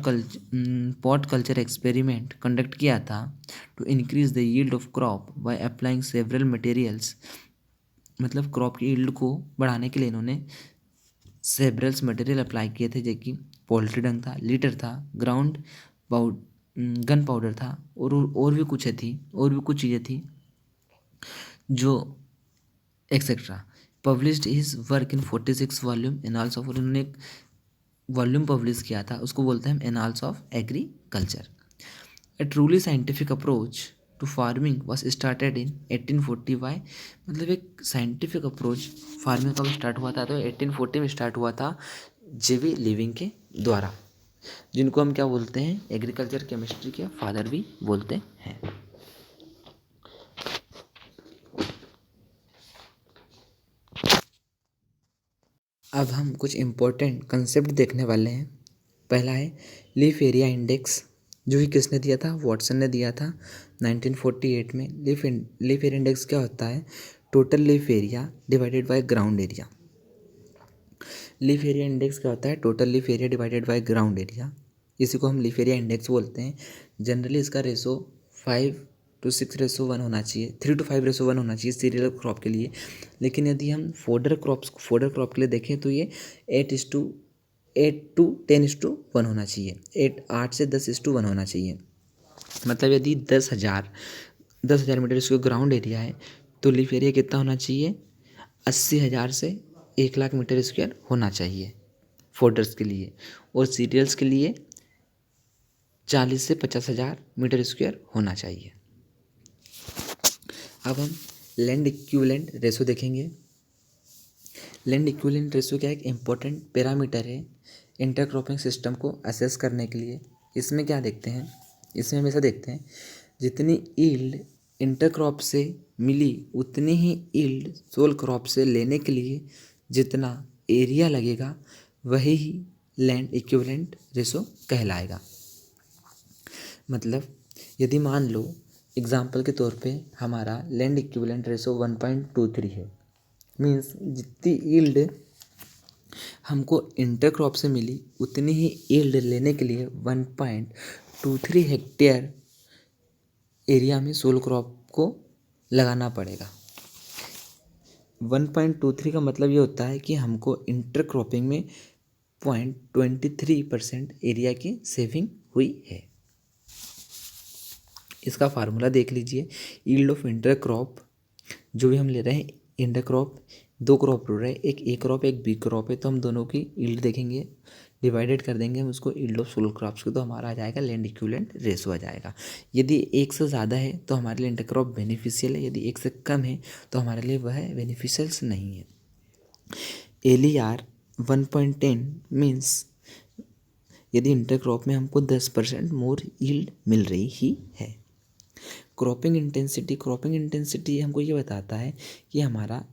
[SPEAKER 1] कल्चर एक्सपेरिमेंट कंडक्ट किया था to increase the yield of crop by applying several materials. मतलब क्रॉप की यील्ड को बढ़ाने के लिए इन्होंने सेवरल्स मटेरियल अप्लाई किए थे, जो कि पोल्ट्री डंग था, लीटर था, ग्राउंड गन पाउडर था और भी कुछ थी, और भी कुछ चीज़ें थी जो etcetera. Published his work in 46 volume annals of, उन्होंने एक वॉल्यूम पब्लिश किया था, उसको बोलते हैं annals of agriculture. A truly scientific approach to farming was started in 1840 by, मतलब एक साइंटिफिक अप्रोच फार्मिंग कब स्टार्ट हुआ था? तो 1840 में स्टार्ट हुआ था जेवी लिविंग के द्वारा, जिनको हम क्या बोलते हैं? एग्रीकल्चर केमिस्ट्री के फादर भी बोलते हैं। अब हम कुछ इम्पोर्टेंट कंसेप्ट देखने वाले हैं। पहला है लीफ एरिया इंडेक्स, जो कि किसने दिया था? वॉटसन ने दिया था 1948 में। लीफ एरिया इंडेक्स क्या होता है? Total leaf area divided by ground area. Leaf area index क्या होता है? Total leaf area divided by ground area. इसी को हम लीफ एरिया इंडेक्स बोलते हैं। जनरली इसका रेशो 5:6:1 होना चाहिए, 3:5:1 होना चाहिए सीरियल क्रॉप के लिए। लेकिन यदि हम फोडर क्रॉप के लिए देखें तो ये 8:10:1 होना चाहिए। 8 से 10:1 होना चाहिए। मतलब यदि 10,000 मीटर स्क्वायर ग्राउंड एरिया है तो लीफ एरिया कितना होना चाहिए? 80,000 से 1,00,000 मीटर स्क्वायर होना चाहिए फोडर्स के लिए। और सीरियल्स के लिए 40 से 50,000 मीटर स्क्वायर होना चाहिए। अब हम लैंड इक्विवेलेंट रेशो देखेंगे। लैंड इक्विवेलेंट रेशो क्या है? एक इम्पॉर्टेंट पैरामीटर है इंटरक्रॉपिंग सिस्टम को असेस करने के लिए। इसमें क्या देखते हैं? इसमें हमेशा देखते हैं जितनी ईल्ड इंटरक्रॉप से मिली उतनी ही ईल्ड सोल क्रॉप से लेने के लिए जितना एरिया लगेगा वही ही लैंड इक्विवेलेंट रेशो कहलाएगा। मतलब यदि मान लो एग्जाम्पल के तौर पे हमारा लैंड इक्विवेलेंट रेशो 1.23 है। मीन्स जितनी यील्ड हमको इंटरक्रॉप से मिली उतनी ही यील्ड लेने के लिए 1.23 हेक्टेयर एरिया में सोल क्रॉप को लगाना पड़ेगा। 1.23 का मतलब ये होता है कि हमको इंटरक्रॉपिंग में 0.23% एरिया की सेविंग हुई है। इसका फार्मूला देख लीजिए। यील्ड ऑफ इंटरक्रॉप जो भी हम ले रहे हैं, इंटरक्रॉप दो क्रॉप ले रहे हैं, एक ए क्रॉप एक बी क्रॉप है, तो हम दोनों की यील्ड देखेंगे, डिवाइडेड कर देंगे हम उसको यील्ड ऑफ सोल क्रॉप्स को, तो हमारा आ जाएगा लैंड इक्विवेलेंट रेशो आ जाएगा। यदि एक से ज़्यादा है तो हमारे लिए इंटरक्रॉप बेनिफिशियल है, यदि एक से कम है तो हमारे लिए वह बेनिफिशियल्स नहीं है। LER 1.10 मीन्स यदि इंटरक्रॉप में हमको 10% मोर यील्ड मिल रही ही है। क्रॉपिंग इंटेंसिटी हमको ये बताता है कि हमारा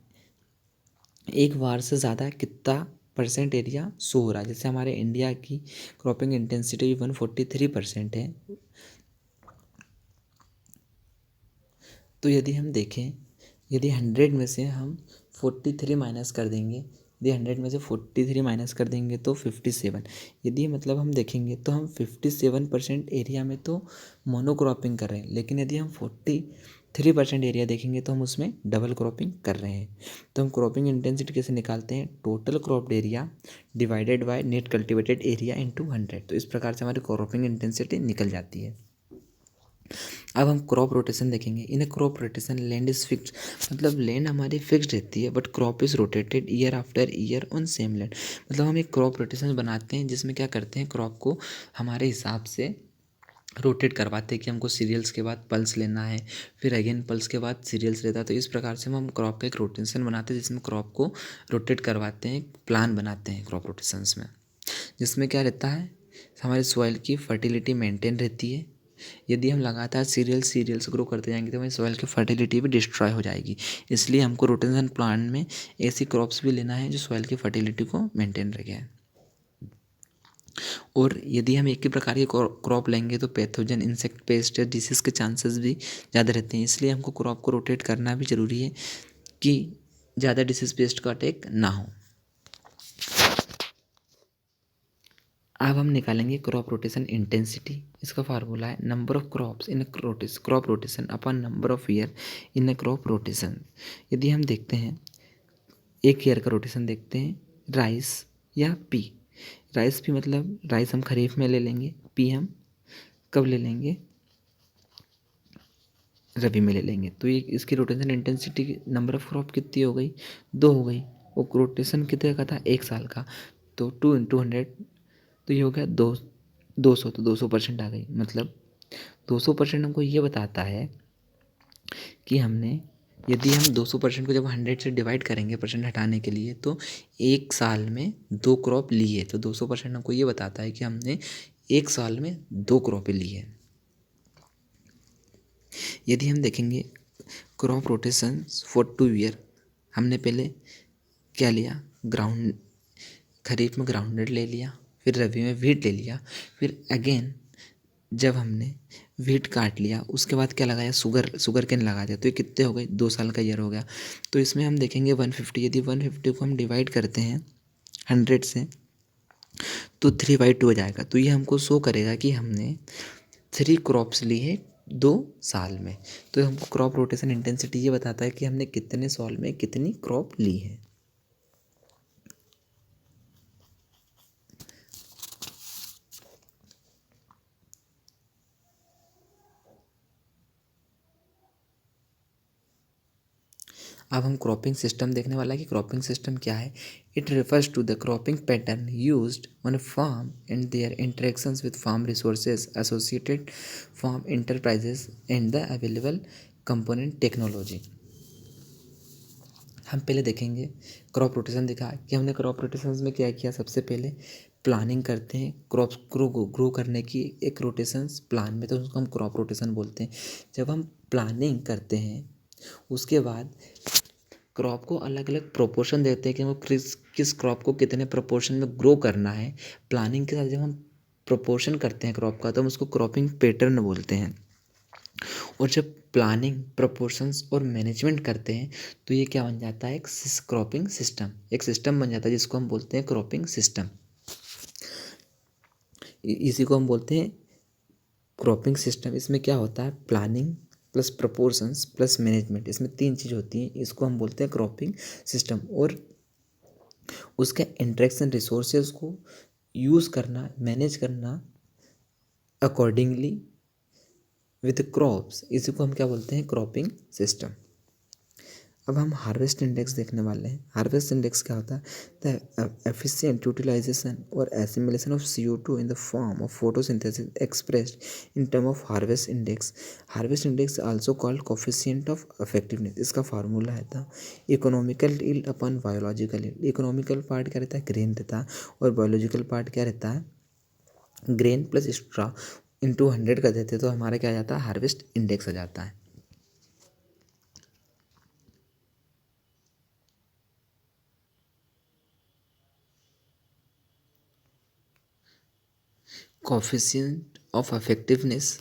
[SPEAKER 1] एक बार से ज़्यादा कितना परसेंट एरिया सो हो रहा है। जैसे हमारे इंडिया की क्रॉपिंग इंटेंसिटी 143% है, तो यदि हम देखें, यदि 100 में से हम 43 माइनस कर देंगे, यदि 100 में से 43 माइनस कर देंगे तो 57। यदि मतलब हम देखेंगे तो हम 57% एरिया में तो मोनोक्रॉपिंग कर रहे हैं, लेकिन यदि हम 43% एरिया देखेंगे तो हम उसमें डबल क्रॉपिंग कर रहे हैं। तो हम क्रॉपिंग इंटेंसिटी कैसे निकालते हैं? Total cropped area divided by net cultivated area into 100। तो इस प्रकार से हमारी क्रॉपिंग इंटेंसिटी निकल जाती है। अब हम क्रॉप रोटेशन देखेंगे। In crop rotation land is fixed, मतलब लैंड हमारी फिक्स्ड रहती है, but crop is rotated year after year on same land. मतलब हम एक क्रॉप रोटेशन बनाते हैं जिसमें क्या करते हैं, क्रॉप को हमारे हिसाब से रोटेट करवाते हैं कि हमको सीरियल्स के बाद पल्स लेना है, फिर अगेन पल्स के बाद सीरियल्स लेता है। तो इस प्रकार से हम क्रॉप का एक रोटेशन बनाते हैं जिसमें क्रॉप को रोटेट करवाते हैं, प्लान बनाते हैं क्रॉप रोटेशंस में, जिसमें क्या रहता है, हमारे सॉइल की फर्टिलिटी मेंटेन रहती है। यदि हम लगातार सीरियल्स ग्रो करते जाएंगे तो हमारी सॉइल की फर्टिलिटी भी डिस्ट्रॉय हो जाएगी। इसलिए हमको रोटेशन प्लान में ऐसी क्रॉप्स भी लेना है जो सॉइल की फर्टिलिटी को मेंटेन रखे। और यदि हम एक ही प्रकार की क्रॉप लेंगे तो पैथोजन, इंसेक्ट पेस्ट या डिसीज के चांसेस भी ज़्यादा रहते हैं। इसलिए हमको क्रॉप को रोटेट करना भी ज़रूरी है कि ज़्यादा डिसीज पेस्ट का अटैक ना हो। अब हम निकालेंगे क्रॉप रोटेशन इंटेंसिटी। इसका फार्मूला है number of crops in crop rotation upon number of year in a crop rotation. यदि हम देखते हैं एक ईयर का रोटेशन देखते हैं, राइस या पी। राइस पी मतलब राइस हम खरीफ में ले लेंगे, पी हम कब ले लेंगे, रबी में ले लेंगे। तो ये इसकी rotation intensity number of crop कितनी हो गई, 2 हो गई। वो रोटेशन कितने का था, 1 साल का, तो 2 × 100, तो ये हो गया 200। तो 200% आ गई। मतलब 200% हमको ये बताता है कि हमने, यदि हम 200% को जब 100 से डिवाइड करेंगे परसेंट हटाने के लिए, तो 1 साल में 2 क्रॉप ली है। तो 200% हमको ये बताता है कि हमने 1 साल में 2 क्रॉपें ली है। यदि हम देखेंगे क्रॉप रोटेशन फॉर 2 ईयर, हमने पहले क्या लिया, ग्राउंड, खरीफ में ग्राउंडेड ले लिया, फिर रबी में व्हीट ले लिया, फिर अगेन जब हमने व्हीट काट लिया उसके बाद क्या लगाया, शुगर केन लगा दिया। तो ये कितने हो गए, 2 साल का ईयर हो गया। तो इसमें हम देखेंगे 150, यदि 150 को हम डिवाइड करते हैं 100 से तो 3/2 हो जाएगा। तो ये हमको शो करेगा कि हमने 3 क्रॉप्स ली है 2 साल में। तो हमको क्रॉप रोटेशन इंटेंसिटी ये बताता है कि हमने कितने साल में कितनी क्रॉप ली है। अब हम क्रॉपिंग सिस्टम देखने वाला है कि क्रॉपिंग सिस्टम क्या है। It refers to the cropping pattern used on a farm and their interactions with farm resources, associated farm enterprises and the available component technology. हम पहले देखेंगे क्रॉप रोटेशन, देखा कि हमने क्रॉप रोटेशन में क्या किया। सबसे पहले प्लानिंग करते हैं क्रॉप्स ग्रो करने की, एक रोटेशंस प्लान में, तो उसको हम क्रॉप रोटेशन बोलते हैं। जब हम प्लानिंग करते हैं उसके बाद क्रॉप को अलग अलग प्रोपोर्शन देते हैं कि हमको किस क्रॉप को कितने प्रोपोर्शन में ग्रो करना है। प्लानिंग के साथ जब हम प्रोपोर्शन करते हैं क्रॉप का तो हम उसको क्रॉपिंग पैटर्न बोलते हैं। और जब प्लानिंग प्रोपोर्शंस और मैनेजमेंट करते हैं तो ये क्या बन जाता है, एक क्रॉपिंग सिस्टम, एक सिस्टम बन जाता है जिसको हम बोलते हैं क्रॉपिंग सिस्टम। इसी को हम बोलते हैं क्रॉपिंग सिस्टम। इसमें क्या होता है, planning plus proportions plus management, इसमें तीन चीज़ होती हैं, इसको हम बोलते हैं क्रॉपिंग सिस्टम। और उसका इंटरेक्शन रिसोर्सेज को यूज़ करना, मैनेज करना अकॉर्डिंगली विद क्रॉप्स, इसी को हम क्या बोलते हैं, क्रॉपिंग सिस्टम। अब हम हार्वेस्ट इंडेक्स देखने वाले हैं। हार्वेस्ट इंडेक्स क्या होता है, द एफिशिएंट यूटिलाइजेशन और assimilation of CO2 in the form of photosynthesis expressed in term of harvest index. Harvest index also called coefficient of effectiveness. इसका फार्मूला है था economical yield upon biological yield. Economical part क्या रहता है, grain रहता है, और बायोलॉजिकल पार्ट क्या रहता है, ग्रेन प्लस स्ट्रा इंटू 100 कर देते तो हमारा क्या आ जाता है, हार्वेस्ट इंडेक्स आ जाता है। कोफिशिएंट ऑफ इफेक्टिवनेस,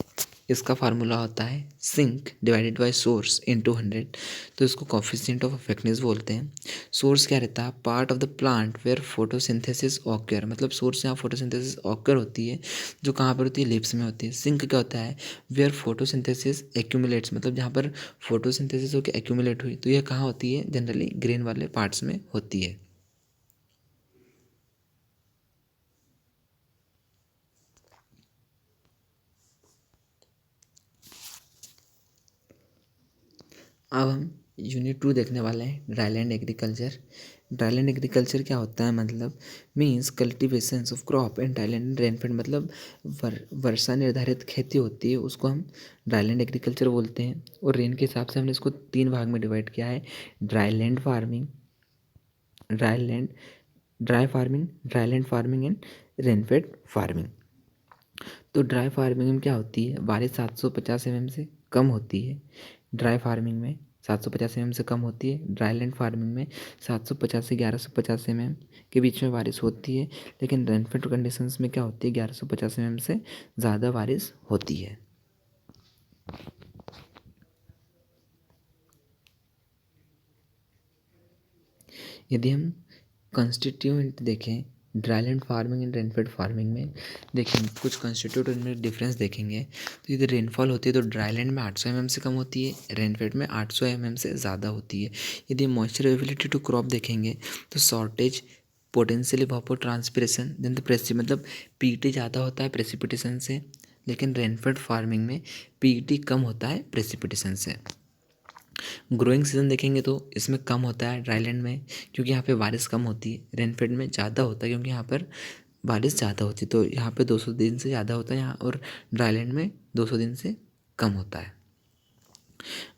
[SPEAKER 1] इसका फार्मूला होता है sink divided by source into 100। तो इसको कोफिशिएंट ऑफ इफेक्टिवनेस बोलते हैं। सोर्स क्या रहता है, part of the plant where photosynthesis occur, मतलब सोर्स यहाँ फोटोसिंथेसिस ऑक्योर होती है, जो कहाँ पर होती है, लिप्स में होती है। सिंक क्या होता है, वेयर फोटोसिंथेसिस एक्यूमुलेट्स, मतलब जहाँ पर फोटोसिंथेसिस होकर एक्यूमुलेट हुई, तो यह कहाँ होती है, जनरली ग्रेन वाले पार्ट्स में होती है। अब हम यूनिट 2 देखने वाले हैं, ड्राईलैंड एग्रीकल्चर। ड्राईलैंड एग्रीकल्चर क्या होता है, मतलब means cultivations of crop in dryland rainfed, मतलब वर्षा निर्धारित खेती होती है, उसको हम ड्राईलैंड एग्रीकल्चर बोलते हैं। और रेन के हिसाब से हमने इसको 3 भाग में डिवाइड किया है, dryland farming, dryland dryland farming and rainfed farming. तो ड्राई फार्मिंग में क्या होती है, बारिश 750 mm से कम होती है, ड्राई फार्मिंग में 750 mm से कम होती है। ड्राईलैंड फार्मिंग में 750 से 1150 mm के बीच में बारिश होती है। लेकिन रेनफेड कंडीशंस में क्या होती है, 1150 mm से ज़्यादा बारिश होती है। यदि हम कंस्टिट्यूएंट देखें dryland farming and rainfed farming में, देखें कुछ कंस्टिट्यूट में डिफरेंस देखेंगे। तो यदि रेनफॉल होती है तो ड्राईलैंड में 800 mm से कम होती है, रेनफेड में 800 mm से ज़्यादा होती है। यदि मॉइस्चर एबिलिटी टू क्रॉप देखेंगे तो shortage, potential evapotranspiration than the मतलब पीटी ज़्यादा होता है प्रेसिपिटेशन से, लेकिन रेनफेड फार्मिंग में पीटी कम होता है प्रेसिपिटेशन से। ग्रोइंग सीजन देखेंगे तो इसमें कम होता है ड्राईलैंड में, क्योंकि यहाँ पे बारिश कम होती है। रेनफेड में ज़्यादा होता है क्योंकि यहाँ पर बारिश ज़्यादा होती है, तो यहाँ पे 200 दिन से ज़्यादा होता है यहाँ, और ड्राईलैंड में 200 दिन से कम होता है।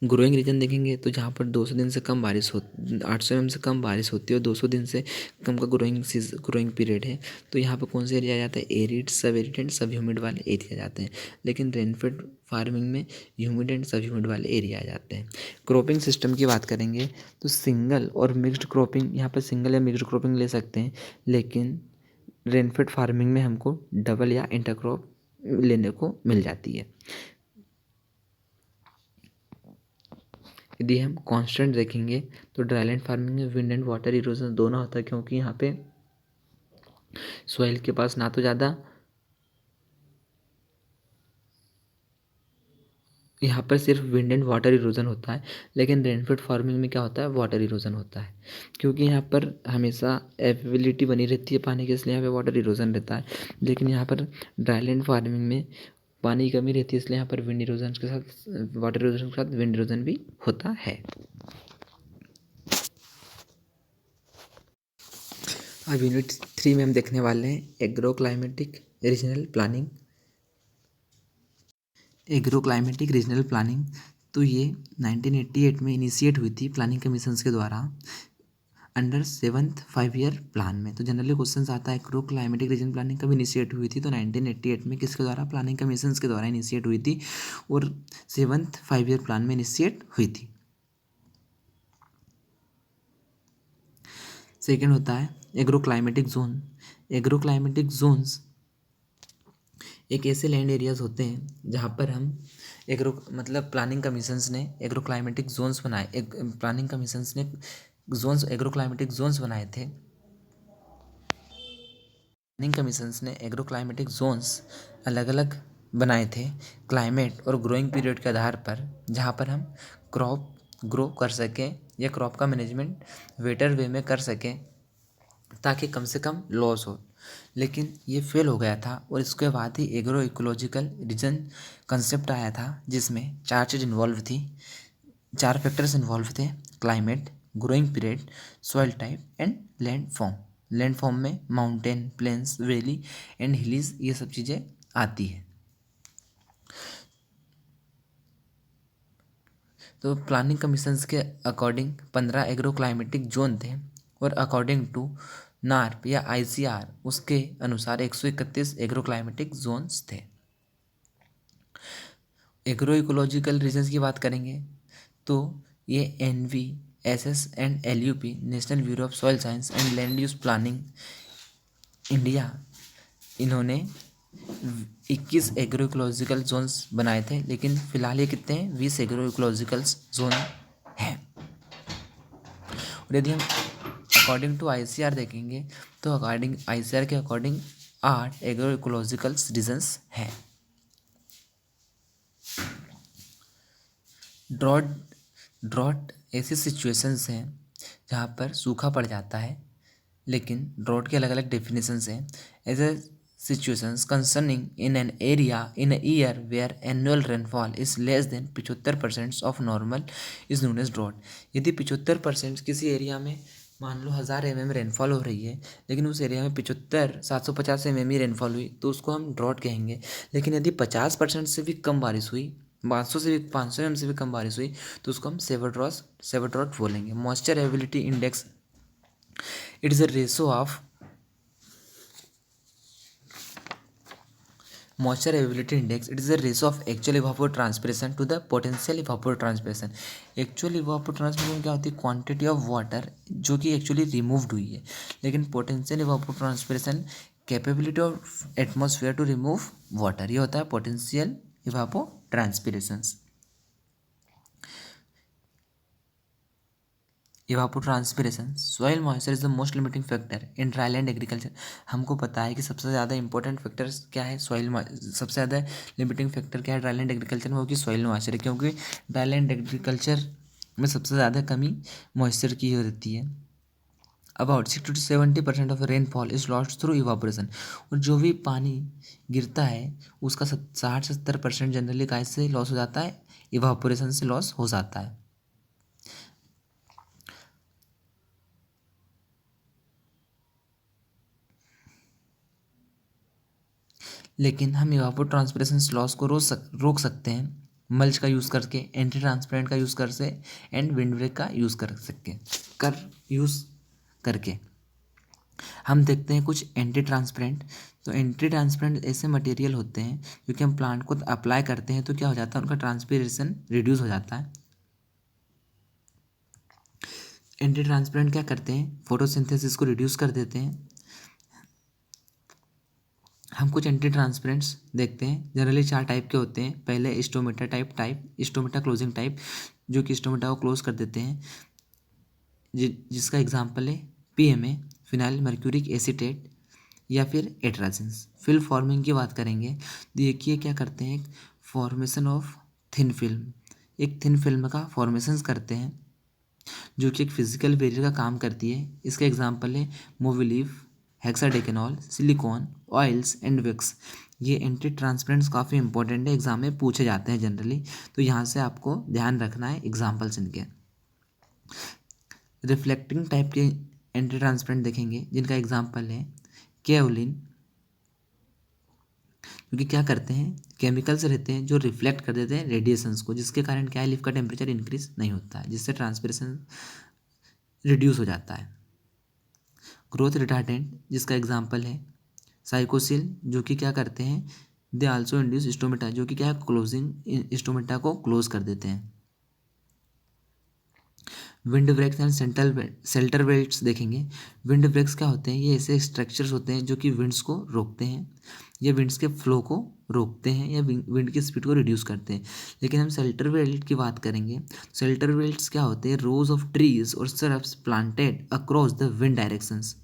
[SPEAKER 1] ग्रोइंग रीजन देखेंगे तो जहाँ पर 200 दिन से कम बारिश हो, 800 mm से कम बारिश होती है और 200 दिन से कम का ग्रोइंग पीरियड है, तो यहाँ पर कौन से एरिया आ जाता है, एरिड, सब एरिड एंड सब ह्यूमिड वाले एरिया जाते हैं। लेकिन रेनफेड फार्मिंग में ह्यूमिड एंड सब ह्यूमिड वाले एरिया आ जाते हैं। क्रॉपिंग सिस्टम की बात करेंगे तो सिंगल और मिक्स्ड क्रॉपिंग, यहाँ पर सिंगल या मिक्स्ड क्रॉपिंग ले सकते हैं, लेकिन रेनफेड फार्मिंग में हमको डबल या इंटरक्रॉप लेने को मिल जाती है। यदि हम कांस्टेंट देखेंगे तो ड्राईलैंड फार्मिंग में विंड एंड वाटर इरोजन दोनों होता है, क्योंकि यहाँ पे सॉइल के पास ना तो ज़्यादा, यहाँ पर सिर्फ विंड एंड वाटर इरोजन होता है। लेकिन रेनफेड फार्मिंग में क्या होता है, वाटर इरोजन होता है, क्योंकि यहाँ पर हमेशा एवेबिलिटी बनी रहती है पानी की, इसलिए यहाँ पे वाटर इरोजन रहता है। लेकिन यहाँ पर ड्राईलैंड फार्मिंग में पानी की कमी रहती है, इसलिए यहाँ पर विंड इरोजन के साथ, वाटर इरोजन के साथ विंड इरोजन भी होता है। अब यूनिट 3 में हम देखने वाले हैं agro climatic regional planning. Agro climatic regional planning, तो ये 1988 में इनिशिएट हुई थी प्लानिंग कमीशंस के द्वारा अंडर 7th 5 year प्लान में। तो जनरली क्वेश्चन आता है एग्रो क्लाइमेटिक रीजन प्लानिंग कब इनिशिएट हुई थी, तो 1988 में किसके द्वारा, प्लानिंग कमीशंस के द्वारा इनिशिएट हुई थी, और 7th 5 year प्लान में इनिशिएट हुई थी। सेकेंड होता है agro climatic zone. Agro climatic zones एक ऐसे लैंड एरियाज होते हैं जहाँ पर हम मतलब प्लानिंग कमीशंस ने एग्रो क्लाइमेटिक जोन्स बनाए, एक प्लानिंग कमीशंस ने एग्रो क्लाइमेटिक जोन्स बनाए थे। प्लानिंग कमीशंस ने एग्रो क्लाइमेटिक जोन्स अलग अलग बनाए थे क्लाइमेट और ग्रोइंग पीरियड के आधार पर, जहाँ पर हम क्रॉप ग्रो कर सकें या क्रॉप का मैनेजमेंट बेटर वे में कर सकें ताकि कम से कम लॉस हो। लेकिन ये फेल हो गया था और इसके बाद ही एग्रो इकोलॉजिकल रीजन कंसेप्ट आया था, जिसमें 4 चीज़ इन्वॉल्व थी, 4 फैक्टर्स इन्वॉल्व थे: climate, growing period, soil type and land form. Land form में माउंटेन, प्लेन्स, वैली एंड हिलीज, ये सब चीज़ें आती है। तो प्लानिंग कमीशंस के अकॉर्डिंग 15 एग्रो क्लाइमेटिक जोन थे और अकॉर्डिंग टू नार्प या ICR उसके अनुसार 131 एग्रो क्लाइमेटिक जोन्स थे। एग्रो इकोलॉजिकल रीजन्स की बात करेंगे तो ये NVSS and LUP, national bureau of soil science and land use planning India, इन्होंने 21 एग्रो इकोलॉजिकल जोन्स बनाए थे, लेकिन फिलहाल ये कितने हैं? 20 एग्रो इकोलॉजिकल जोन हैं। और यदि हम अकॉर्डिंग टू ICR देखेंगे तो अकॉर्डिंग ICR के अकॉर्डिंग 8 एग्रो इकोलॉजिकल रीजन्स हैं। ड्रॉट ऐसी सिचुएशंस हैं जहाँ पर सूखा पड़ जाता है, लेकिन ड्रॉट के अलग अलग डेफिनेशंस हैं। ऐसे situations concerning in an area in a year where annual rainfall is less than 75% of normal is known as drought. यदि 75% किसी एरिया में मान लो 1000 mm रेनफॉल हो रही है, लेकिन उस एरिया में 750 mm ही रेनफॉल हुई, तो उसको हम ड्रॉट कहेंगे। लेकिन यदि 50% से भी कम बारिश हुई, 500 mm से भी कम बारिश हुई, तो उसको हम सेवर ड्रॉट बोलेंगे। Moisture ability index, it is a ratio of moisture availability index, it is a ratio of actual evapotranspiration to the potential evapotranspiration। Actual evapotranspiration क्या होती है? क्वांटिटी ऑफ वाटर जो कि एक्चुअली रिमूव्ड हुई है, लेकिन potential evapotranspiration capability of atmosphere to remove water, ये होता है potential evapotranspiration। evapotranspiration, soil moisture is the most limiting factor in dryland agriculture। हमको पता है कि सबसे ज़्यादा इंपॉर्टेंट फैक्टर क्या है? सबसे ज़्यादा लिमिटिंग फैक्टर क्या है ड्राईलैंड एग्रीकल्चर में? होगी सॉइल मॉइस्चर, क्योंकि ड्राईलैंड एग्रीकल्चर में सबसे ज़्यादा कमी मॉइस्चर की होती है। About 60 to 70% of rainfall is lost through evaporation. और जो भी पानी गिरता है उसका 60-70% जनरली काहे से लॉस हो जाता है? इवापोरेशन से लॉस हो जाता है। लेकिन हम इवापोट्रांसपिरेशन लॉस को रोक सकते हैं मल्च का यूज़ करके, एंटी ट्रांसपेरेंट का यूज़ कर से एंड विंड ब्रेक का यूज़ यूज़ करके। हम देखते हैं कुछ एंटी ट्रांसपेरेंट। तो एंटी ट्रांसपेरेंट ऐसे मटेरियल होते हैं जो कि हम प्लांट को अप्लाई करते हैं तो क्या हो जाता है? उनका ट्रांसपिरेशन रिड्यूस हो जाता है। एंटी ट्रांसपेरेंट क्या करते हैं? फोटोसिंथेसिस को रिड्यूस कर देते हैं। हम कुछ एंटी ट्रांसपेरेंट्स देखते हैं, जनरली 4 टाइप के होते हैं। पहले स्टोमेटा क्लोजिंग टाइप, जो कि स्टोमेटा को क्लोज कर देते हैं, जिसका एग्जांपल है PMA, फिनाइल मर्क्यूरिक एसीटेट या फिर एट्राजिन्स। फिल्म फॉर्मिंग की बात करेंगे, देखिए क्या करते हैं? फॉर्मेशन ऑफ थिन फिल्म, एक थिन फिल्म का फॉर्मेशन करते हैं जो कि एक फिजिकल बैरियर का काम करती है। इसका एग्जांपल है मोबिलीफ, हेक्साडेकेनॉल, सिलिकॉन, ऑयल्स एंड विक्स। ये एंटी ट्रांसपेरेंट्स काफ़ी इंपॉर्टेंट है, एग्जाम में पूछे जाते हैं जनरली, तो यहाँ से आपको ध्यान रखना है एग्जाम्पल्स इनके। रिफ्लेक्टिंग टाइप के एंटी ट्रांसपेरेंट देखेंगे जिनका एग्जाम्पल है केओलिन, क्योंकि क्या करते हैं? केमिकल्स रहते हैं जो रिफ्लेक्ट कर देते हैं रेडिएशंस को, जिसके कारण क्या है? लीफ का टेम्परेचर इंक्रीज नहीं होता है, जिससे ट्रांसपिरेशन रिड्यूस हो जाता है। ग्रोथ रिटार्डेंट, जिसका एग्जांपल है साइकोसिल, जो कि क्या करते हैं? दे आल्सो इंड्यूस स्टोमेटा, जो कि क्या है? क्लोजिंग स्टोमेटा को क्लोज कर देते हैं। Wind breaks and shelter belts देखेंगे। विंड ब्रेक्स क्या होते हैं? ये ऐसे स्ट्रक्चर्स होते हैं जो कि विंड्स को रोकते हैं या विंड्स के फ्लो को रोकते हैं या विंड की स्पीड को रिड्यूस करते हैं। लेकिन हम शेल्टर बेल्ट की बात करेंगे। शेल्टर बेल्ट्स क्या होते हैं? रोज ऑफ ट्रीज और shrubs planted across the wind directions.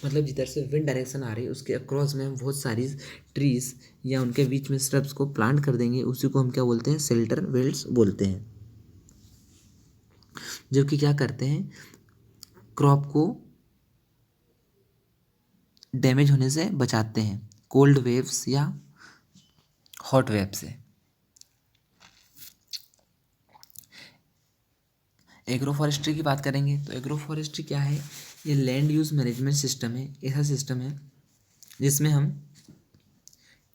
[SPEAKER 1] मतलब जिधर से विंड डायरेक्शन आ रही है उसके अक्रॉस में हम बहुत सारी ट्रीज या उनके बीच में श्रब्स को प्लांट कर देंगे, उसी को हम क्या बोलते हैं? शेल्टर बेल्ट्स बोलते हैं। जो कि क्या करते हैं? क्रॉप को डैमेज होने से बचाते हैं कोल्ड वेव्स या हॉट वेव से। एग्रो फॉरेस्ट्री की बात करेंगे तो एग्रो फॉरेस्ट्री क्या है? ये लैंड यूज मैनेजमेंट सिस्टम है, ऐसा सिस्टम है जिसमें हम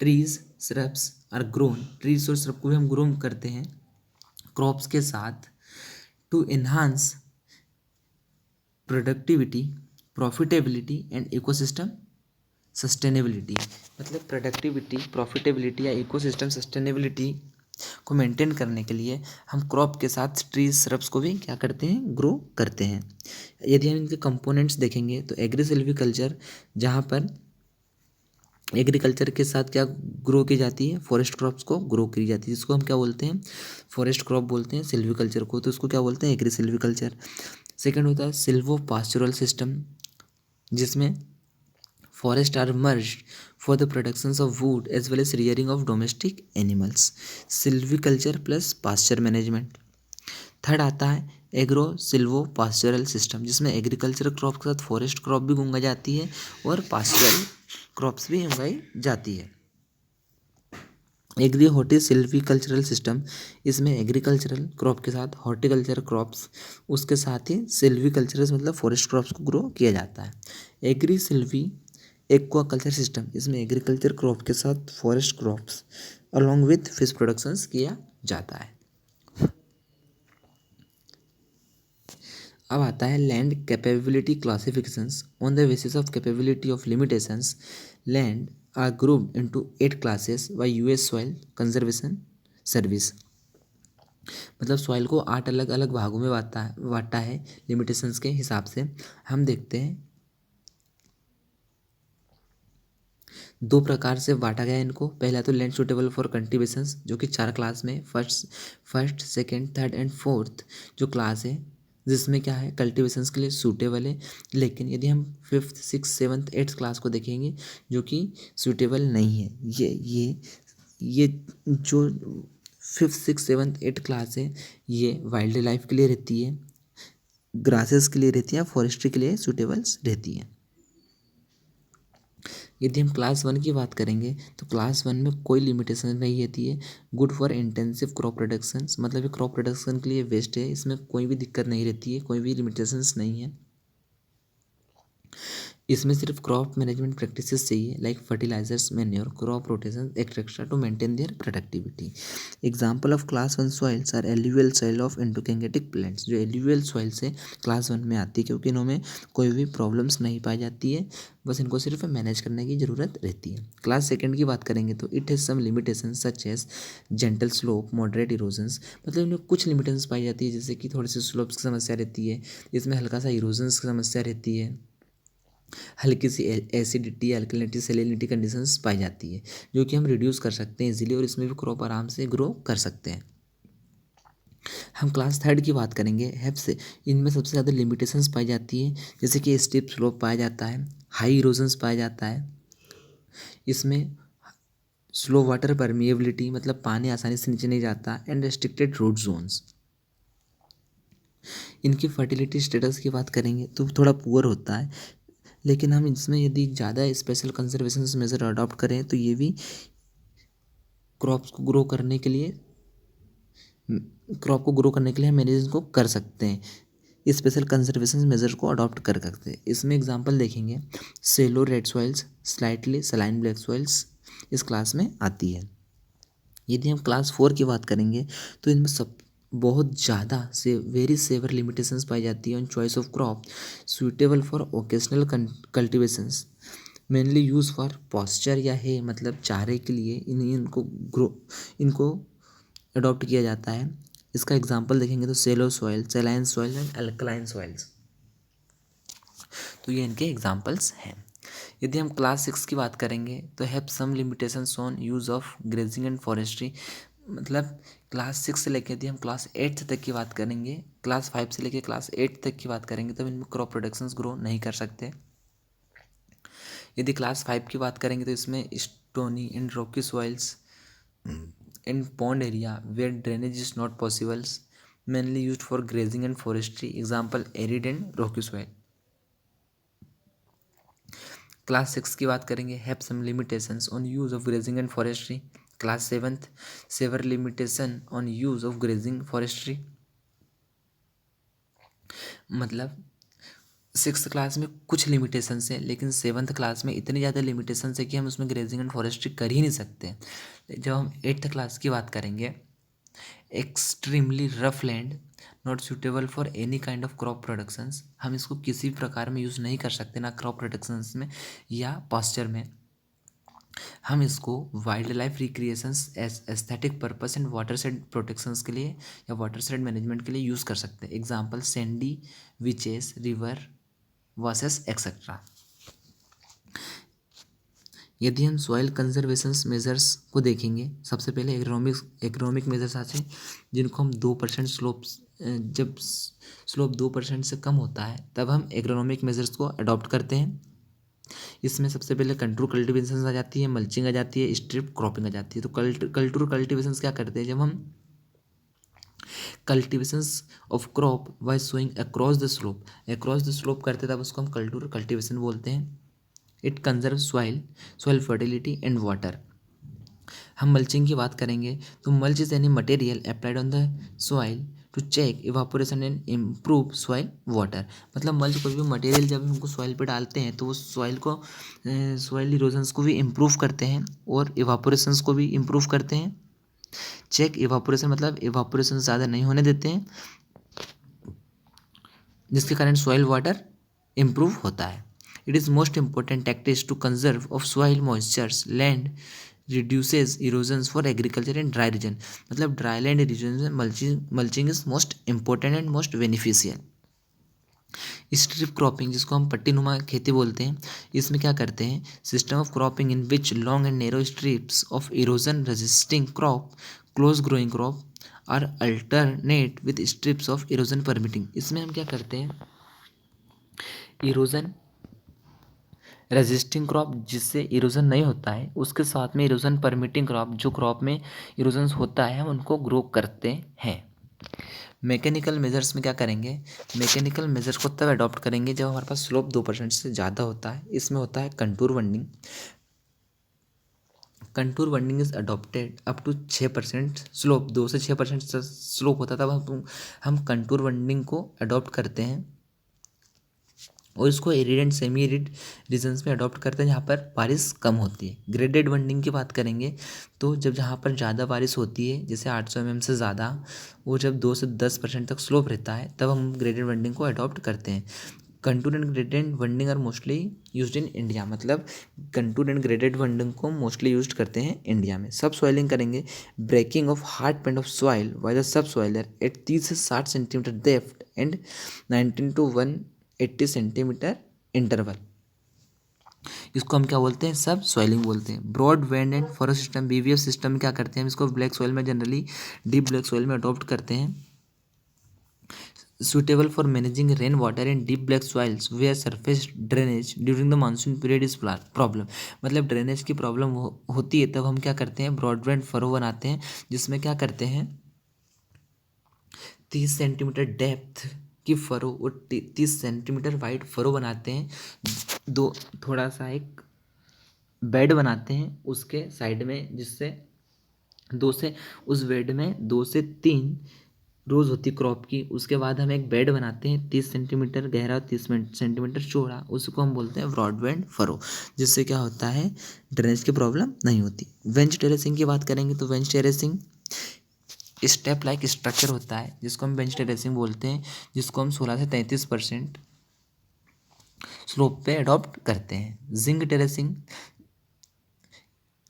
[SPEAKER 1] ट्रीज श्रब्स और ग्रोन, ट्रीज और श्रब को भी हम ग्रो करते हैं क्रॉप्स के साथ to enhance productivity, profitability and ecosystem sustainability. मतलब प्रोडक्टिविटी, प्रॉफिटेबिलिटी या इकोसिस्टम सस्टेनेबिलिटी को मेंटेन करने के लिए हम क्रॉप के साथ ट्रीज श्रब्स को भी क्या करते हैं? ग्रो करते हैं। यदि हम इनके कंपोनेंट्स देखेंगे तो एग्री सिल्वीकल्चर, जहाँ पर एग्रीकल्चर के साथ क्या ग्रो की जाती है? फॉरेस्ट क्रॉप्स को ग्रो की जाती है, जिसको हम क्या बोलते हैं? फॉरेस्ट क्रॉप बोलते हैं सिल्वीकल्चर को, तो उसको क्या बोलते हैं? Agree silviculture. सेकेंड होता है सिल्वो पास्चुरल सिस्टम, जिसमें forest are merged for the productions of wood as well as rearing of domestic animals. Silviculture plus pasture management. Third आता है एग्रो सिल्वो पास्चरल सिस्टम, जिसमें एग्रीकल्चर क्रॉप के साथ forest crop भी उगाई जाती है और पास्चरल क्रॉप्स भी उगाई जाती है। एग्री हॉर्टी सिल्वीकल्चरल सिस्टम, इसमें एग्रीकल्चरल क्रॉप के साथ हॉर्टिकल्चर क्रॉप्स, उसके साथ ही सिल्वीकल्चरल मतलब फॉरेस्ट क्रॉप्स को ग्रो किया जाता है। एग्री सिल्वी एक्वाकल्चर सिस्टम, इसमें एग्रीकल्चर क्रॉप के साथ forest crops along with fish productions किया जाता है। अब आता है land capability classifications. On the basis of capability of limitations, land are grouped into 8 classes by US soil conservation service. मतलब सॉइल को 8 अलग अलग भागों में बांटा है लिमिटेशंस के हिसाब से। हम देखते हैं 2 प्रकार से बांटा गया है इनको। पहला तो लैंड सुटेबल फॉर कल्टिवेशंस, जो कि 4 क्लास में first second third and fourth जो क्लास है, जिसमें क्या है? कल्टिवेशंस के लिए सूटेबल है। लेकिन यदि हम 5th 6th 7th 8th class को देखेंगे जो कि सूटेबल नहीं है। ये जो 5th 6th 7th 8th class है, ये वाइल्ड लाइफ के लिए रहती है, ग्रासेस के लिए रहती है, फॉरेस्ट्री के लिए सूटेबल्स रहती है। यदि हम क्लास 1 की बात करेंगे तो क्लास 1 में कोई लिमिटेशन नहीं रहती है। Good for intensive crop production, मतलब ये क्रॉप प्रोडक्शन के लिए बेस्ट है, इसमें कोई भी दिक्कत नहीं रहती है, कोई भी लिमिटेशंस नहीं है। इसमें सिर्फ क्रॉप मैनेजमेंट प्रैक्टिसेस चाहिए, like fertilizers, manure, crop rotation etcetera to maintain their productivity. Example of class 1 soils are alluvial soil of Indo Gangetic plants, जो एल्यूवियल सॉइल से क्लास 1 में आती है, क्योंकि इनमें कोई भी प्रॉब्लम्स नहीं पाई जाती है, बस इनको सिर्फ मैनेज करने की ज़रूरत रहती है। क्लास सेकंड की बात करेंगे तो it has some limitation such as gentle slope, moderate erosions, मतलब इनमें कुछ लिमिटेशंस पाई जाती है, जैसे कि थोड़ी सी स्लोप्स की समस्या रहती है, इसमें हल्का सा इरोजन्स की समस्या रहती है, हल्की सी एसिडिटी, अल्कलिनिटी, सेलिनिटी कंडीशंस पाई जाती है, जो कि हम रिड्यूस कर सकते हैं इजीली और इसमें भी क्रॉप आराम से ग्रो कर सकते हैं। हम क्लास थर्ड की बात करेंगे। हेप से इनमें सबसे ज़्यादा लिमिटेशंस पाई जाती है, जैसे कि स्टीप स्लोप पाया जाता है, हाई इरोजन्स पाया जाता है, इसमें स्लो वाटर परमिएबिलिटी, मतलब पानी आसानी से नीचे नहीं जाता, एंड रेस्ट्रिक्टेड रूट जोन्स। इनकी फर्टिलिटी स्टेटस की बात करेंगे तो थोड़ा पुअर होता है, लेकिन हम इसमें यदि ज़्यादा स्पेशल कंजर्वेशन मेजर अडॉप्ट करें तो ये भी क्रॉप्स को ग्रो करने के लिए हम मैनेज को कर सकते हैं, स्पेशल कंजर्वेशन मेजर को अडॉप्ट कर सकते हैं। इसमें एग्जांपल देखेंगे, shallow red soils, slightly saline black soils इस क्लास में आती है। यदि हम क्लास 4 की बात करेंगे तो इनमें सब बहुत ज़्यादा से वेरी सेवर लिमिटेशंस पाई जाती है on choice of crop suitable for occasional cultivations, mainly use for pasture या है, मतलब चारे के लिए इनको अडॉप्ट किया जाता है। इसका एग्जांपल देखेंगे तो shallow soil, saline soil and alkaline soils, तो ये इनके एग्जांपल्स हैं। यदि हम क्लास 6 की बात करेंगे तो have some limitations on use of grazing and forestry, मतलब क्लास 6 से लेकर यदि हम क्लास 8 तक की बात करेंगे, क्लास 5 से लेकर क्लास 8 तक की बात करेंगे तब इनमें क्रॉप प्रोडक्शंस ग्रो नहीं कर सकते। यदि क्लास 5 की बात करेंगे तो इसमें stony and rocky soils in pond area where drainage is not possibles mainly used for grazing and forestry, example arid and rocky soil. Class 6 की बात करेंगे have some limitations on use of grazing and forestry, class 7th severe limitation on use of grazing forestry, मतलब 6th class में कुछ limitations है लेकिन 7th class में इतनी ज़्यादा लिमिटेशंस है कि हम उसमें ग्रेजिंग एंड फॉरेस्ट्री कर ही नहीं सकते। जब हम 8th क्लास की बात करेंगे, extremely rough land not suitable for any kind of crop productions, हम इसको किसी भी प्रकार में यूज़ नहीं कर सकते, ना क्रॉप प्रोडक्शंस में या पास्चर में। हम इसको wild life recreations aesthetic purpose and water side protections के लिए या वाटर साइड मैनेजमेंट के लिए यूज़ कर सकते हैं, example Sandy witches river versus etcetera. यदि हम सॉइल कंजर्वेशन मेजर्स को देखेंगे, सबसे पहले एग्रोनॉमिक मेजर्स आते हैं जिनको हम 2% स्लोप्स, जब स्लोप 2% से कम होता है तब हम एग्रोनॉमिक मेजर्स को अडॉप्ट करते हैं। इसमें सबसे पहले कंट्रोल कल्टिवेशन आ जाती है, मल्चिंग आ जाती है, स्ट्रिप क्रॉपिंग आ जाती है। तो कंट्रोल कल्टिवेशन क्या करते हैं, जब हम cultivations of crop by sowing across the slope करते हैं तब उसको हम कंट्रोल कल्टिवेशन बोलते हैं। It conserve soil fertility and water. हम मल्चिंग की बात करेंगे तो mulch is any material applied on the soil to check evaporation and improve soil water, मतलब मल्च कोई भी मटेरियल जब हमको सॉइल पे डालते हैं तो वो सॉइल इरोजन्स को भी इम्प्रूव करते हैं और इवापोरेशंस को भी इम्प्रूव करते हैं। चेक इवापोरेशन मतलब इवापोरेशन ज़्यादा नहीं होने देते हैं जिसके कारण सॉइल वाटर इम्प्रूव होता है। It is most important tactics to conserve of soil moistures land reduces erosions for agriculture in dry region, मतलब ड्राई लैंड रीजन में mulching is most important and most beneficial. Strip cropping जिसको हम पट्टीनुमा खेती बोलते हैं, इसमें क्या करते हैं, system of cropping in which long and narrow strips of erosion resisting crop close growing crop are alternate with strips of erosion permitting. इसमें हम क्या करते हैं, इरोजन रेजिस्टिंग क्रॉप जिससे इरोजन नहीं होता है उसके साथ में इरोजन परमिटिंग क्रॉप, जो क्रॉप में इरोजन होता है हम उनको ग्रो करते हैं। मैकेनिकल मेजर्स में क्या करेंगे, मैकेनिकल मेजर्स को तब अडॉप्ट करेंगे जब हमारे पास स्लोप 2% से ज़्यादा होता है। इसमें होता है contour bunding. Contour bunding is adopted up to 6% slope, 2 से 6% स्लोप होता है तब हम कंटूर वंडिंग को अडॉप्ट करते हैं और इसको arid and semi arid regions में अडॉप्ट करते हैं जहाँ पर बारिश कम होती है। ग्रेडेड वंडिंग की बात करेंगे तो जब जहाँ पर ज़्यादा बारिश होती है जैसे 800 mm से ज़्यादा, वो जब 2 से 10% तक स्लोप रहता है तब हम ग्रेडेड वंडिंग को अडॉप्ट करते हैं। Contour and graded bunding are mostly used in India, मतलब कंटूर एंड ग्रेडेड वंडिंग को मोस्टली यूज करते हैं इंडिया में। सब सॉइलिंग करेंगे, breaking of hard pan of soil by the subsoiler at 30 से 60 centimeter depth and 19 to 180 centimeter interval, इसको हम क्या बोलते हैं, सब सॉइलिंग बोलते हैं। Broad bed and furrow system BVF system में क्या करते हैं, हम इसको ब्लैक सॉइल में जनरली डीप ब्लैक सॉइल में अडॉप्ट करते हैं। suitable for managing rain water in deep black soils where surface drainage during the monsoon period is problem, मतलब ड्रेनेज की प्रॉब्लम होती है तब हम क्या करते हैं, ब्रॉडबैंड फरो बनाते हैं जिसमें क्या करते हैं 30 सेंटीमीटर डेप्थ की फरो और 30 सेंटीमीटर वाइड फरो बनाते हैं। दो थोड़ा सा एक बेड बनाते हैं उसके साइड में जिससे उस बेड में 2 से 3 रोज़ होती क्रॉप की। उसके बाद हम एक बेड बनाते हैं 30 सेंटीमीटर गहरा और 30 सेंटीमीटर चौड़ा, उसको हम बोलते हैं ब्रॉडबैंड फरो, जिससे क्या होता है ड्रेनेज की प्रॉब्लम नहीं होती। वेंच टेरेसिंग की बात करेंगे तो वेंच टेरेसिंग स्टेप लाइक स्ट्रक्चर होता है जिसको हम वेंच टेरेसिंग बोलते हैं, जिसको हम 16 से 33% स्लोप पे अडॉप्ट करते हैं। जिंक टेरेसिंग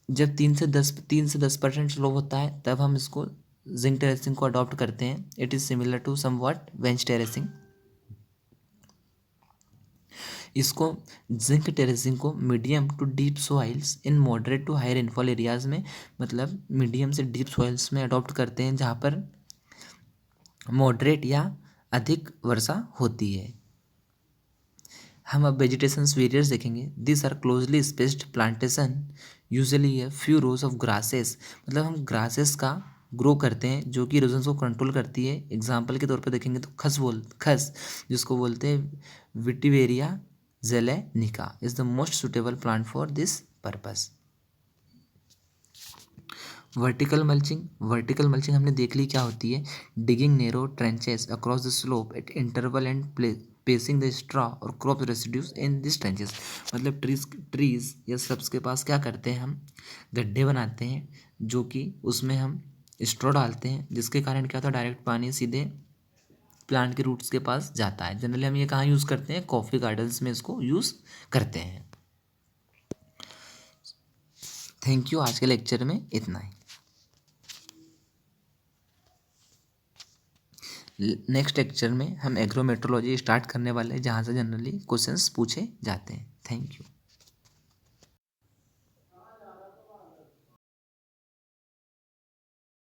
[SPEAKER 1] जब 3 से 10% स्लोप होता है तब हम इसको जिंक टेरेसिंग को अडॉप्ट करते हैं, it is similar to somewhat bench terracing. इसको जिंक टेरेसिंग को medium to deep soils in moderate to high rainfall areas में, मतलब मीडियम से डीप सॉइल्स में अडॉप्ट करते हैं जहाँ पर मॉडरेट या अधिक वर्षा होती है। हम अब वेजिटेशन वेरियर्स देखेंगे। This are closely spaced plantation usually है फ्यू रोज ऑफ ग्रासेस, मतलब हम ग्रासेस का ग्रो करते हैं जो कि इरोजन को कंट्रोल करती है। एग्जाम्पल के तौर पर देखेंगे तो खस जिसको बोलते हैं Vetiveria zeylanica is the most suitable plant for this purpose. Vertical mulching हमने देख ली क्या होती है। Digging narrow trenches across the slope at interval and placing the straw और crop residues in this trenches, मतलब ट्रीज या सब्स के पास क्या करते हैं, हम गड्ढे बनाते हैं जो कि उसमें हम स्ट्रॉ डालते हैं, जिसके कारण क्या होता है डायरेक्ट पानी सीधे प्लांट के रूट्स के पास जाता है। जनरली हम ये कहाँ यूज़ करते हैं, कॉफ़ी गार्डन्स में इसको यूज़ करते हैं। थैंक यू, आज के लेक्चर में इतना ही। नेक्स्ट लेक्चर में हम एग्रोमेट्रोलॉजी स्टार्ट करने वाले हैं जहाँ से जनरली क्वेश्चंस पूछे जाते हैं। Thank you.